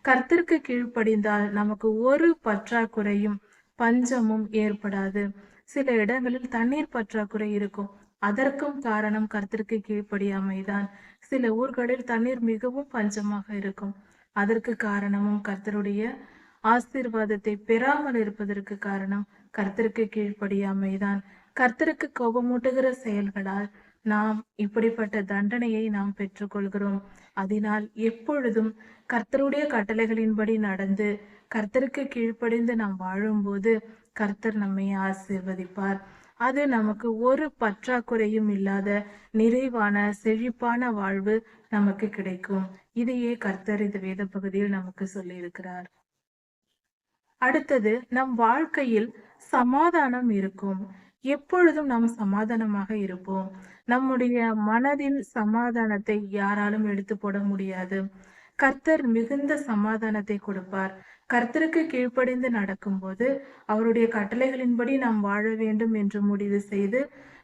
கர்த்தருக்கு கீழ்ப்படிந்தால் நமக்கு ஒரு பற்றாக்குறையும் பஞ்சமும் ஏற்படாது. சில இடங்களில் தண்ணீர் பற்றாக்குறை இருக்கும். அதற்கும் காரணம் கர்த்தருக்கு கீழ்ப்படியாமைதான். சில ஊர்களில் தண்ணீர் மிகவும் பஞ்சமாக இருக்கும். அதற்கு காரணமும் கர்த்தருடைய ஆசீர்வாதத்தை பெறாமல் இருப்பதற்கு காரணம் கர்த்தருக்கு கீழ்ப்படியாமைதான். கர்த்தருக்கு கோபமூட்டுகிற செயல்களால் நாம் இப்படிப்பட்ட தண்டனையை நாம் பெற்றுக்கொள்கிறோம். அதனால் எப்பொழுதும் கர்த்தருடைய கட்டளைகளின்படி நடந்து கர்த்தருக்கு கீழ்ப்படிந்து நாம் வாழும்போது கர்த்தர் நம்மை ஆசீர்வதிப்பார். அது நமக்கு ஒரு பற்றாக்குறையும் இல்லாத நிறைவான செழிப்பான வாழ்வு நமக்கு கிடைக்கும். இதையே கர்த்தர் இந்த வேத பகுதியில் நமக்கு சொல்லி இருக்கிறார். அடுத்தது, நம் வாழ்க்கையில் சமாதானம் இருக்கும். எப்பொழுதும் நாம் சமாதானமாக இருப்போம். நம்முடைய மனதின் சமாதானத்தை யாராலும் எடுத்து போட முடியாது. கர்த்தர் மிகுந்த சமாதானத்தை கொடுப்பார். கர்த்தருக்கு கீழ்ப்படிந்து நடக்கும்போது அவருடைய கட்டளைகளின்படி நாம் வாழ வேண்டும் என்று முடிவு செய்து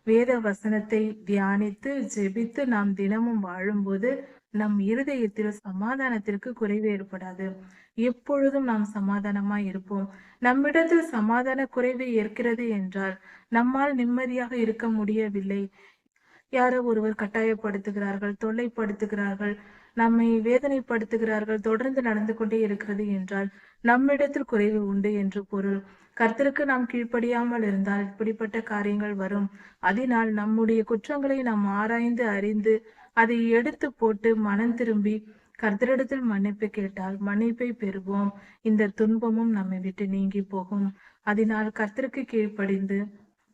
வேத வசனத்தை தியானித்து ஜெபித்து நாம் தினமும் வாழும்போது நம் இருதயத்தில் சமாதானத்திற்கு குறைவு ஏற்படாது. எப்பொழுதும் நாம் சமாதானமாய் இருப்போம். நம்மிடத்தில் சமாதான குறைவு ஏற்கிறது என்றால் நம்மால் நிம்மதியாக இருக்க முடியவில்லை. யாரோ ஒருவர் கட்டாயப்படுத்துகிறார்கள், தொல்லைப்படுத்துகிறார்கள், நம்மை வேதனைப்படுத்துகிறார்கள், தொடர்ந்து நடந்து கொண்டே இருக்கிறது என்றால் நம்மிடத்தில் குறைவு உண்டு என்று பொருள். கர்த்தருக்கு நாம் கீழ்ப்படியாமல் இருந்தால் இப்படிப்பட்ட காரியங்கள் வரும். அதனால் நம்முடைய குற்றங்களை நாம் ஆராய்ந்து அறிந்து அதை எடுத்து போட்டு மனம் திரும்பி கர்த்தரிடத்தில் மன்னிப்பு கேட்டால் மன்னிப்பை பெறுவோம். இந்த துன்பமும் நம்மை விட்டு நீங்கி போகும். அதனால் கர்த்தருக்கு கீழ்ப்படிந்து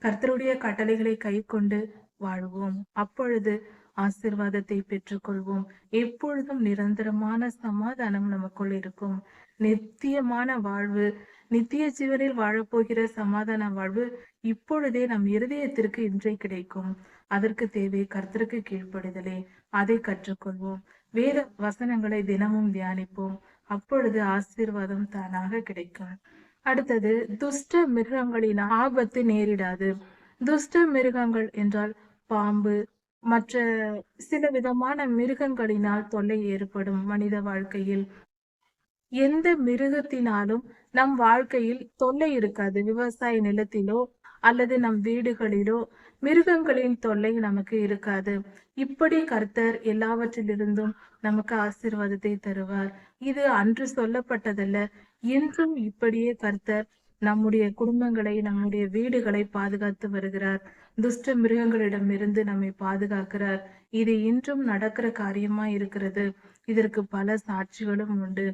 கர்த்தருடைய கட்டளைகளை கை கொண்டு வாழ்வோம். அப்பொழுது ஆசீர்வாதத்தை பெற்றுக்கொள்வோம். எப்பொழுதும் நிரந்தரமான சமாதானம் நமக்குள் இருக்கும். நித்தியமான வாழ்வு, நித்திய ஜீவனில் வாழப்போகிற சமாதான வாழ்வு இப்பொழுதே நம் இருதயத்திற்கு இன்றே கிடைக்கும். அதற்கு தேவை கர்த்தருக்கு கீழ்ப்படிதலே. அதை கற்றுக்கொள்வோம். வேத வசனங்களை தினமும் தியானிப்போம். அப்பொழுது ஆசீர்வாதம் தானாக கிடைக்கும். அடுத்தது, துஷ்ட மிருகங்களின் ஆபத்து நேரிடாது. துஷ்ட மிருகங்கள் என்றால் பாம்பு, மற்ற சில விதமான மிருகங்களினால் தொல்லை ஏற்படும் மனித வாழ்க்கையில். எந்த மிருகத்தினாலும் நம் வாழ்க்கையில் தொல்லை இருக்காது. விவசாய நிலத்திலோ அல்லது நம் வீடுகளிலோ மிருகங்களின் தொல்லை நமக்கு இருக்காது. இப்படி கர்த்தர் எல்லாவற்றிலிருந்தும் நமக்கு ஆசீர்வாதத்தை தருவார். இது அன்று சொல்லப்பட்டதல்ல, இன்றும் இப்படியே கர்த்தர் நம்முடைய குடும்பங்களை, நம்முடைய வீடுகளை பாதுகாத்து வருகிறார். துஷ்ட மிருகங்களிடமிருந்து நம்மை பாதுகாக்கிறார். இது இன்றும் நடக்கிற காரியமா இருக்கிறது. இதற்கு பல சாட்சிகளும் உண்டு.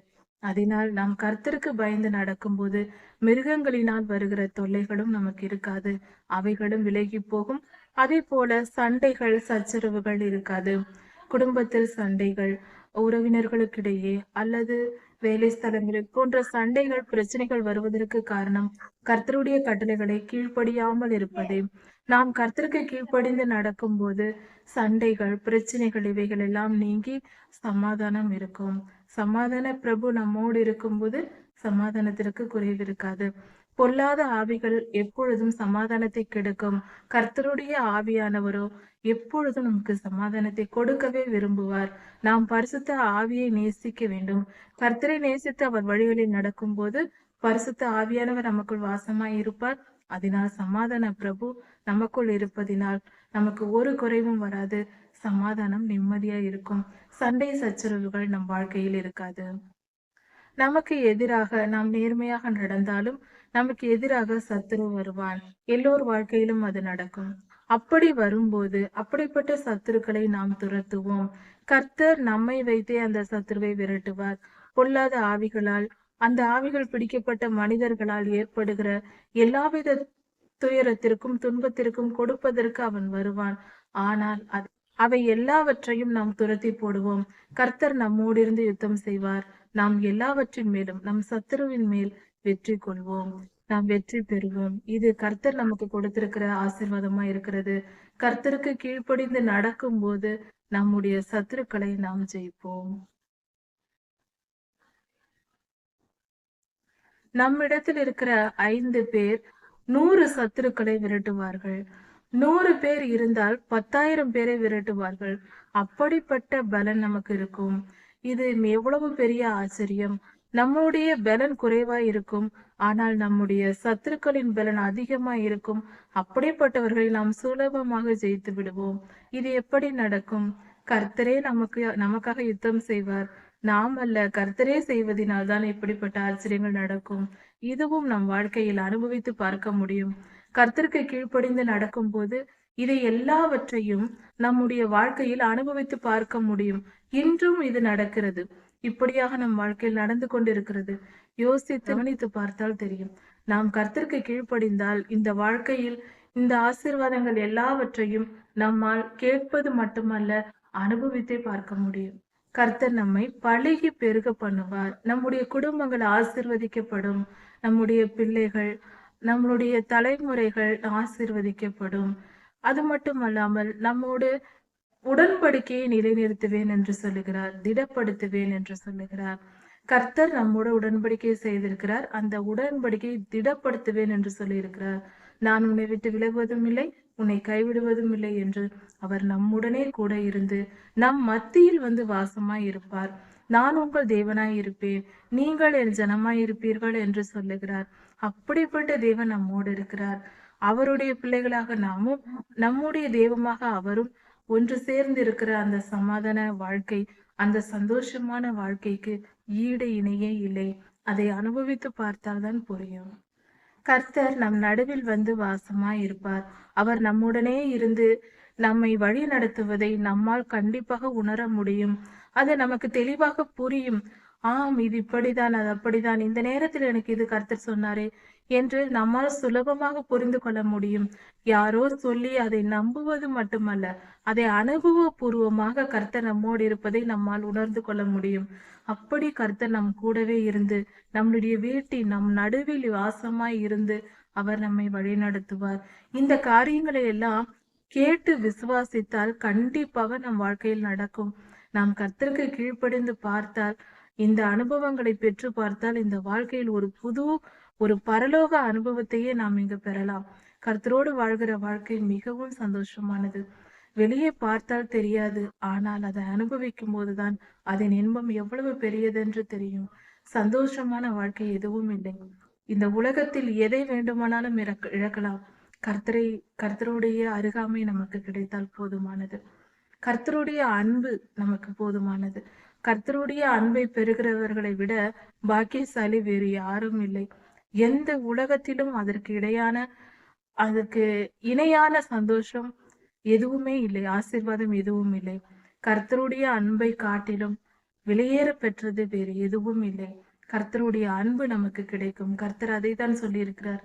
அதனால் நாம் கர்த்தருக்கு பயந்து நடக்கும்போது மிருகங்களினால் வருகிற தொல்லைகளும் நமக்கு இருக்காது. அவைகளும் விலகி போகும். அதே போல சண்டைகள், சச்சரவுகள் இருக்காது. குடும்பத்தில் சண்டைகள், உறவினர்களுக்கிடையே அல்லது வேலை ஸ்தலங்களில் போன்ற சண்டைகள், பிரச்சனைகள் வருவதற்கு காரணம் கர்த்தருடைய கட்டளைகளை கீழ்ப்படியாமல் இருப்பதே. நாம் கர்த்தருக்கு கீழ்ப்படிந்து நடக்கும்போது சண்டைகள், பிரச்சனைகள் இவைகள் எல்லாம் நீங்கி சமாதானம் இருக்கும். சமாதான பிரபு நம்மோடு இருக்கும்போது சமாதானத்திற்கு குறைவு இருக்காது. பொல்லாத ஆவிகள் எப்பொழுதும் சமாதானத்தை கெடுக்கும். கர்த்தருடைய ஆவியானவரோ எப்பொழுதும் நமக்கு சமாதானத்தை கொடுக்கவே விரும்புவார். நாம் பரிசுத்த ஆவியை நேசிக்க வேண்டும். கர்த்தரை நேசித்து அவர் வழிகளில் நடக்கும்போது பரிசுத்த ஆவியானவர் நமக்குள் வாசமாய் இருப்பார். அதனால் சமாதான பிரபு நமக்குள் இருப்பதினால் நமக்கு ஒரு குறைவும் வராது. சமாதானம் நிம்மதியா இருக்கும். சண்டை சச்சரவுகள் நம் வாழ்க்கையில் இருக்காது. நமக்கு எதிராக நாம் நேர்மையாக நடந்தாலும் நமக்கு எதிராக சத்துரு வருவான். எல்லோர் வாழ்க்கையிலும் அது நடக்கும். அப்படி வரும்போது அப்படிப்பட்ட சத்துருக்களை நாம் துரத்துவோம். கர்த்தர் நம்மை வைத்தே அந்த சத்துருவை விரட்டுவார். பொல்லாத ஆவிகளால், அந்த ஆவிகள் பிடிக்கப்பட்ட மனிதர்களால் ஏற்படுகிற எல்லாவித துயரத்திற்கும் துன்பத்திற்கும் கொடுப்பதற்கு அவன் வருவான். ஆனால் அவை எல்லாவற்றையும் நாம் துரத்தி போடுவோம். கர்த்தர் நம்மோடு இருந்து யுத்தம் செய்வார். நாம் எல்லாவற்றின் மேலும் நம் சத்துருவின் மேல் வெற்றி கொள்வோம். நாம் வெற்றி பெறுவோம். இது கர்த்தர் நமக்கு கொடுத்திருக்கிற ஆசீர்வாதமா இருக்கிறது. கர்த்தருக்கு கீழ்ப்படிந்து நடக்கும்போது நம்முடைய சத்துருக்களை நாம் ஜெயிப்போம். நம்மிடத்தில் இருக்கிற 5 பேர் 100 சத்துருக்களை விரட்டுவார்கள். 100 பேர் இருந்தால் 10,000 பேரை விரட்டுவார்கள். அப்படிப்பட்ட பலன் நமக்கு இருக்கும். இது எவ்வளவு பெரிய ஆச்சரியம்! நம்முடைய பலன் குறைவாய் இருக்கும். ஆனால் நம்முடைய சத்துருக்களின் பலன் அதிகமாய் இருக்கும். அப்படிப்பட்டவர்களை நாம் சுலபமாக ஜெயித்து விடுவோம். இது எப்படி நடக்கும்? கர்த்தரே நமக்காக யுத்தம் செய்வார். நாம் அல்ல, கர்த்தரே செய்வதினால் தான் இப்படிப்பட்ட ஆச்சரியங்கள் நடக்கும். இதுவும் நம் வாழ்க்கையில் அனுபவித்து பார்க்க முடியும். கர்த்தருக்கு கீழ்ப்படிந்து நடக்கும்போது இதை எல்லாவற்றையும் நம்முடைய வாழ்க்கையில் அனுபவித்து பார்க்க முடியும். இன்றும் இது நடக்கிறது. இப்படியாக நம் வாழ்க்கையில் நடந்து கொண்டிருக்கிறது. யோசித்து கவனித்து பார்த்தால் தெரியும். நாம் கர்த்தருக்கு கீழ்ப்படிந்தால் இந்த வாழ்க்கையில் இந்த ஆசீர்வாதங்கள் எல்லாவற்றையும் நம்மால் கேட்பது மட்டுமல்ல, அனுபவித்தே பார்க்க முடியும். கர்த்தர் நம்மை பலுகி பெருக பண்ணுவார். நம்முடைய குடும்பங்கள் ஆசீர்வதிக்கப்படும். நம்முடைய பிள்ளைகள், நம்மளுடைய தலைமுறைகள் ஆசீர்வதிக்கப்படும். அது மட்டுமல்லாமல் நம்மோடு உடன்படிக்கையை நிலைநிறுத்துவேன் என்று சொல்லுகிறார். திடப்படுத்துவேன் என்று சொல்லுகிறார். கர்த்தர் நம்மோட உடன்படிக்கை செய்திருக்கிறார். அந்த உடன்படிக்கையை திடப்படுத்துவேன் என்று சொல்லியிருக்கிறார். நான் உன்னை விட்டு விலகுவதும் இல்லை, உன்னை கைவிடுவதும் இல்லை என்று அவர் நம்முடனே கூட இருந்து நம் மத்தியில் வந்து வாசமாய் இருப்பார். நான் உங்கள் தேவனாய் இருப்பேன், நீங்கள் என் ஜனமாய் இருப்பீர்கள் என்று சொல்லுகிறார். அப்படிப்பட்ட தேவன் நம்மோடு இருக்கிறார். அவருடைய பிள்ளைகளாக நாமும், நம்முடைய தெய்வமாக அவரும் ஒன்று சேர்ந்து இருக்கிற அந்த சமாதான வாழ்க்கை, அந்த சந்தோஷமான வாழ்க்கைக்கு ஈடு இணையே இல்லை. அதை அனுபவித்து பார்த்தால்தான் புரியும். கர்த்தர் நம் நடுவில் வந்து வாசமாய் இருப்பார். அவர் நம்முடனே இருந்து நம்மை வழி நடத்துவதை நம்மால் கண்டிப்பாக உணர முடியும். அது நமக்கு தெளிவாக புரியும். ஆம், இது இப்படிதான், அது அப்படிதான், இந்த நேரத்தில் எனக்கு இது கர்த்தர் சொன்னாரே என்று நம்மால் சுலபமாக புரிந்து கொள்ள முடியும். யாரோ சொல்லி அதை நம்புவது மட்டுமல்ல, அதை அனுபவபூர்வமாக கர்த்தர் நம்மோடு இருப்பதை நம்மால் உணர்ந்து கொள்ள முடியும். அப்படி கர்த்தர் நம் கூடவே இருந்து நம்முடைய வீட்டில் நம் நடுவில் வாசமாய் இருந்து அவர் நம்மை வழிநடத்துவார். இந்த காரியங்களை எல்லாம் கேட்டு விசுவாசித்தால் கண்டிப்பாக நம் வாழ்க்கையில் நடக்கும். நாம் கர்த்தருக்கு கீழ்ப்படிந்து பார்த்தால், இந்த அனுபவங்களை பெற்று பார்த்தால், இந்த வாழ்க்கையில் ஒரு பரலோக அனுபவத்தையே நாம் இங்கு பெறலாம். கர்த்தரோடு வாழ்கிற வாழ்க்கை மிகவும் சந்தோஷமானது. வெளியே பார்த்தால் தெரியாது, ஆனால் அதை அனுபவிக்கும் போதுதான் அதன் இன்பம் எவ்வளவு பெரியதென்று தெரியும். சந்தோஷமான வாழ்க்கை எதுவும் இல்லை. இந்த உலகத்தில் எதை வேண்டுமானாலும் இழக்கலாம். கர்த்தருடைய அருகாமை நமக்கு கிடைத்தால் போதுமானது. கர்த்தருடைய அன்பு நமக்கு போதுமானது. கர்த்தருடைய அன்பை பெறுகிறவர்களை விட பாக்கியசாலி வேறு யாரும் இல்லை. எந்த உலகத்திலும் அதற்கு இணையான சந்தோஷம் எதுவுமே இல்லை, ஆசீர்வாதம் எதுவும் இல்லை. கர்த்தருடைய அன்பை காட்டிலும் வெளியேற பெற்றது வேறு எதுவும் இல்லை. கர்த்தருடைய அன்பு நமக்கு கிடைக்கும். கர்த்தர் அதை தான் சொல்லியிருக்கிறார்.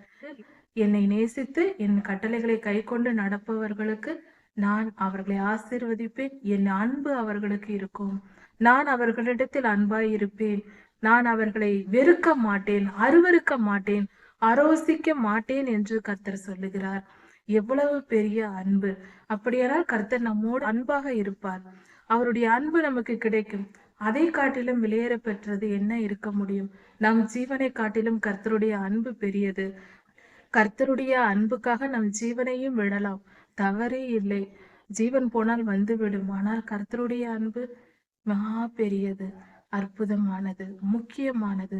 என்னை நேசித்து என் கட்டளைகளை கை கொண்டு நடப்பவர்களுக்கு நான் அவர்களை ஆசீர்வதிப்பேன். என் அன்பு அவர்களுக்கு இருக்கும். நான் அவர்களிடத்தில் அன்பாய் இருப்பேன். நான் அவர்களை வெறுக்க மாட்டேன், அருவருக்க மாட்டேன், ஆரோசிக்க மாட்டேன் என்று கர்த்தர் சொல்லுகிறார். எவ்வளவு பெரிய அன்பு! அப்படியானால் கர்த்தர் நம்மோடு அன்பாக இருப்பார். அவருடைய அன்பு நமக்கு கிடைக்கும். அதை காட்டிலும் வெளியேற பெற்றது என்ன இருக்க முடியும்? நம் ஜீவனை காட்டிலும் கர்த்தருடைய அன்பு பெரியது. கர்த்தருடைய அன்புக்காக நம் ஜீவனையும் விடலாம், தவறே இல்லை. ஜீவன் போனால் வந்துவிடும். ஆனால் கர்த்தருடைய அன்பு மகா பெரியது, அற்புதமானது, முக்கியமானது,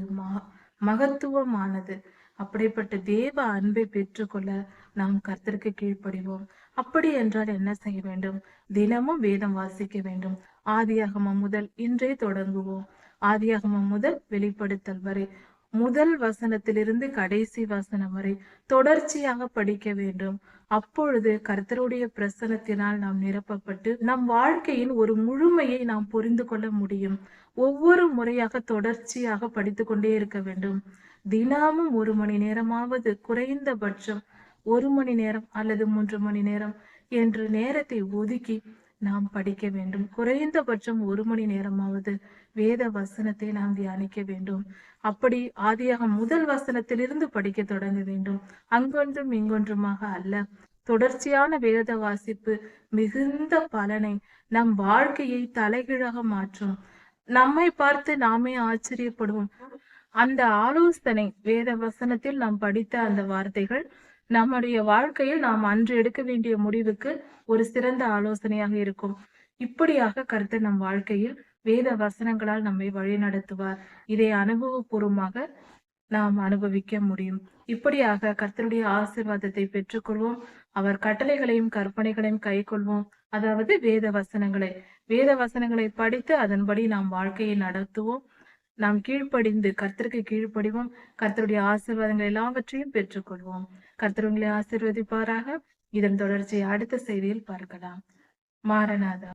மகத்துவமானது. அப்படிப்பட்ட தேவ அன்பை பெற்றுக்கொள்ள நாம் கர்த்தருக்கு கீழ்ப்படிவோம். அப்படி என்றால் என்ன செய்ய வேண்டும்? தினமும் வேதம் வாசிக்க வேண்டும். ஆதியாகமம் முதல் இன்றே தொடங்குவோம். ஆதியாகமம் முதல் வெளிப்படுத்தல் வரை, முதல் வசனத்திலிருந்து கடைசி வசனம் வரை தொடர்ச்சியாக படிக்க வேண்டும். அப்பொழுது கர்த்தருடைய பிரசனத்தினால் நாம் நிரப்பப்பட்டு நம் வாழ்க்கையின் ஒரு முழுமையை நாம் புரிந்து கொள்ள முடியும். ஒவ்வொரு முறையாக தொடர்ச்சியாக படித்து கொண்டே இருக்க வேண்டும். தினமும் 1 மணி நேரமாவது, குறைந்தபட்சம் 1 மணி நேரம் அல்லது 3 மணி நேரம் என்று நேரத்தை ஒதுக்கி நாம் படிக்க வேண்டும். குறைந்தபட்சம் 1 மணி நேரமாவது வேத வசனத்தை நாம் தியானிக்க வேண்டும். அப்படி ஆதியாகமம் முதல் வசனத்திலிருந்து படிக்க தொடங்க வேண்டும். அங்கொன்றும் இங்கொன்றுமாக அல்ல. தொடர்ச்சியான வேத வாசிப்பு மிகுந்த பலனை, நம் வாழ்க்கையை தலைகீழாக மாற்றும். நம்மை பார்த்து நாமே ஆச்சரியப்படுவோம். அந்த ஆலோசனை, வேத வசனத்தில் நாம் படித்த அந்த வார்த்தைகள் நம்முடைய வாழ்க்கையில் நாம் அன்று எடுக்க வேண்டிய முடிவுக்கு ஒரு சிறந்த ஆலோசனையாக இருக்கும். இப்படியாக கர்த்தர் நம் வாழ்க்கையில் வேத வசனங்களால் நம்மை வழி நடத்துவார். இதை அனுபவபூர்வமாக நாம் அனுபவிக்க முடியும். இப்படியாக கர்த்தருடைய ஆசீர்வாதத்தை பெற்றுக்கொள்வோம். அவர் கட்டளைகளையும் கற்பனைகளையும் கை கொள்வோம். அதாவது வேத வசனங்களை படித்து அதன்படி நாம் வாழ்க்கையை நடத்துவோம். நாம் கீழ்ப்படிந்து கர்த்தருக்கு கீழ்ப்படிவோம். கர்த்தருடைய ஆசீர்வாதங்கள் எல்லாவற்றையும் பெற்றுக்கொள்வோம். கர்த்தர் உங்களை ஆசீர்வதிப்பாராக. இதன் தொடர்ச்சியை அடுத்த செய்தியில் பார்க்கலாம். மாரநாதா.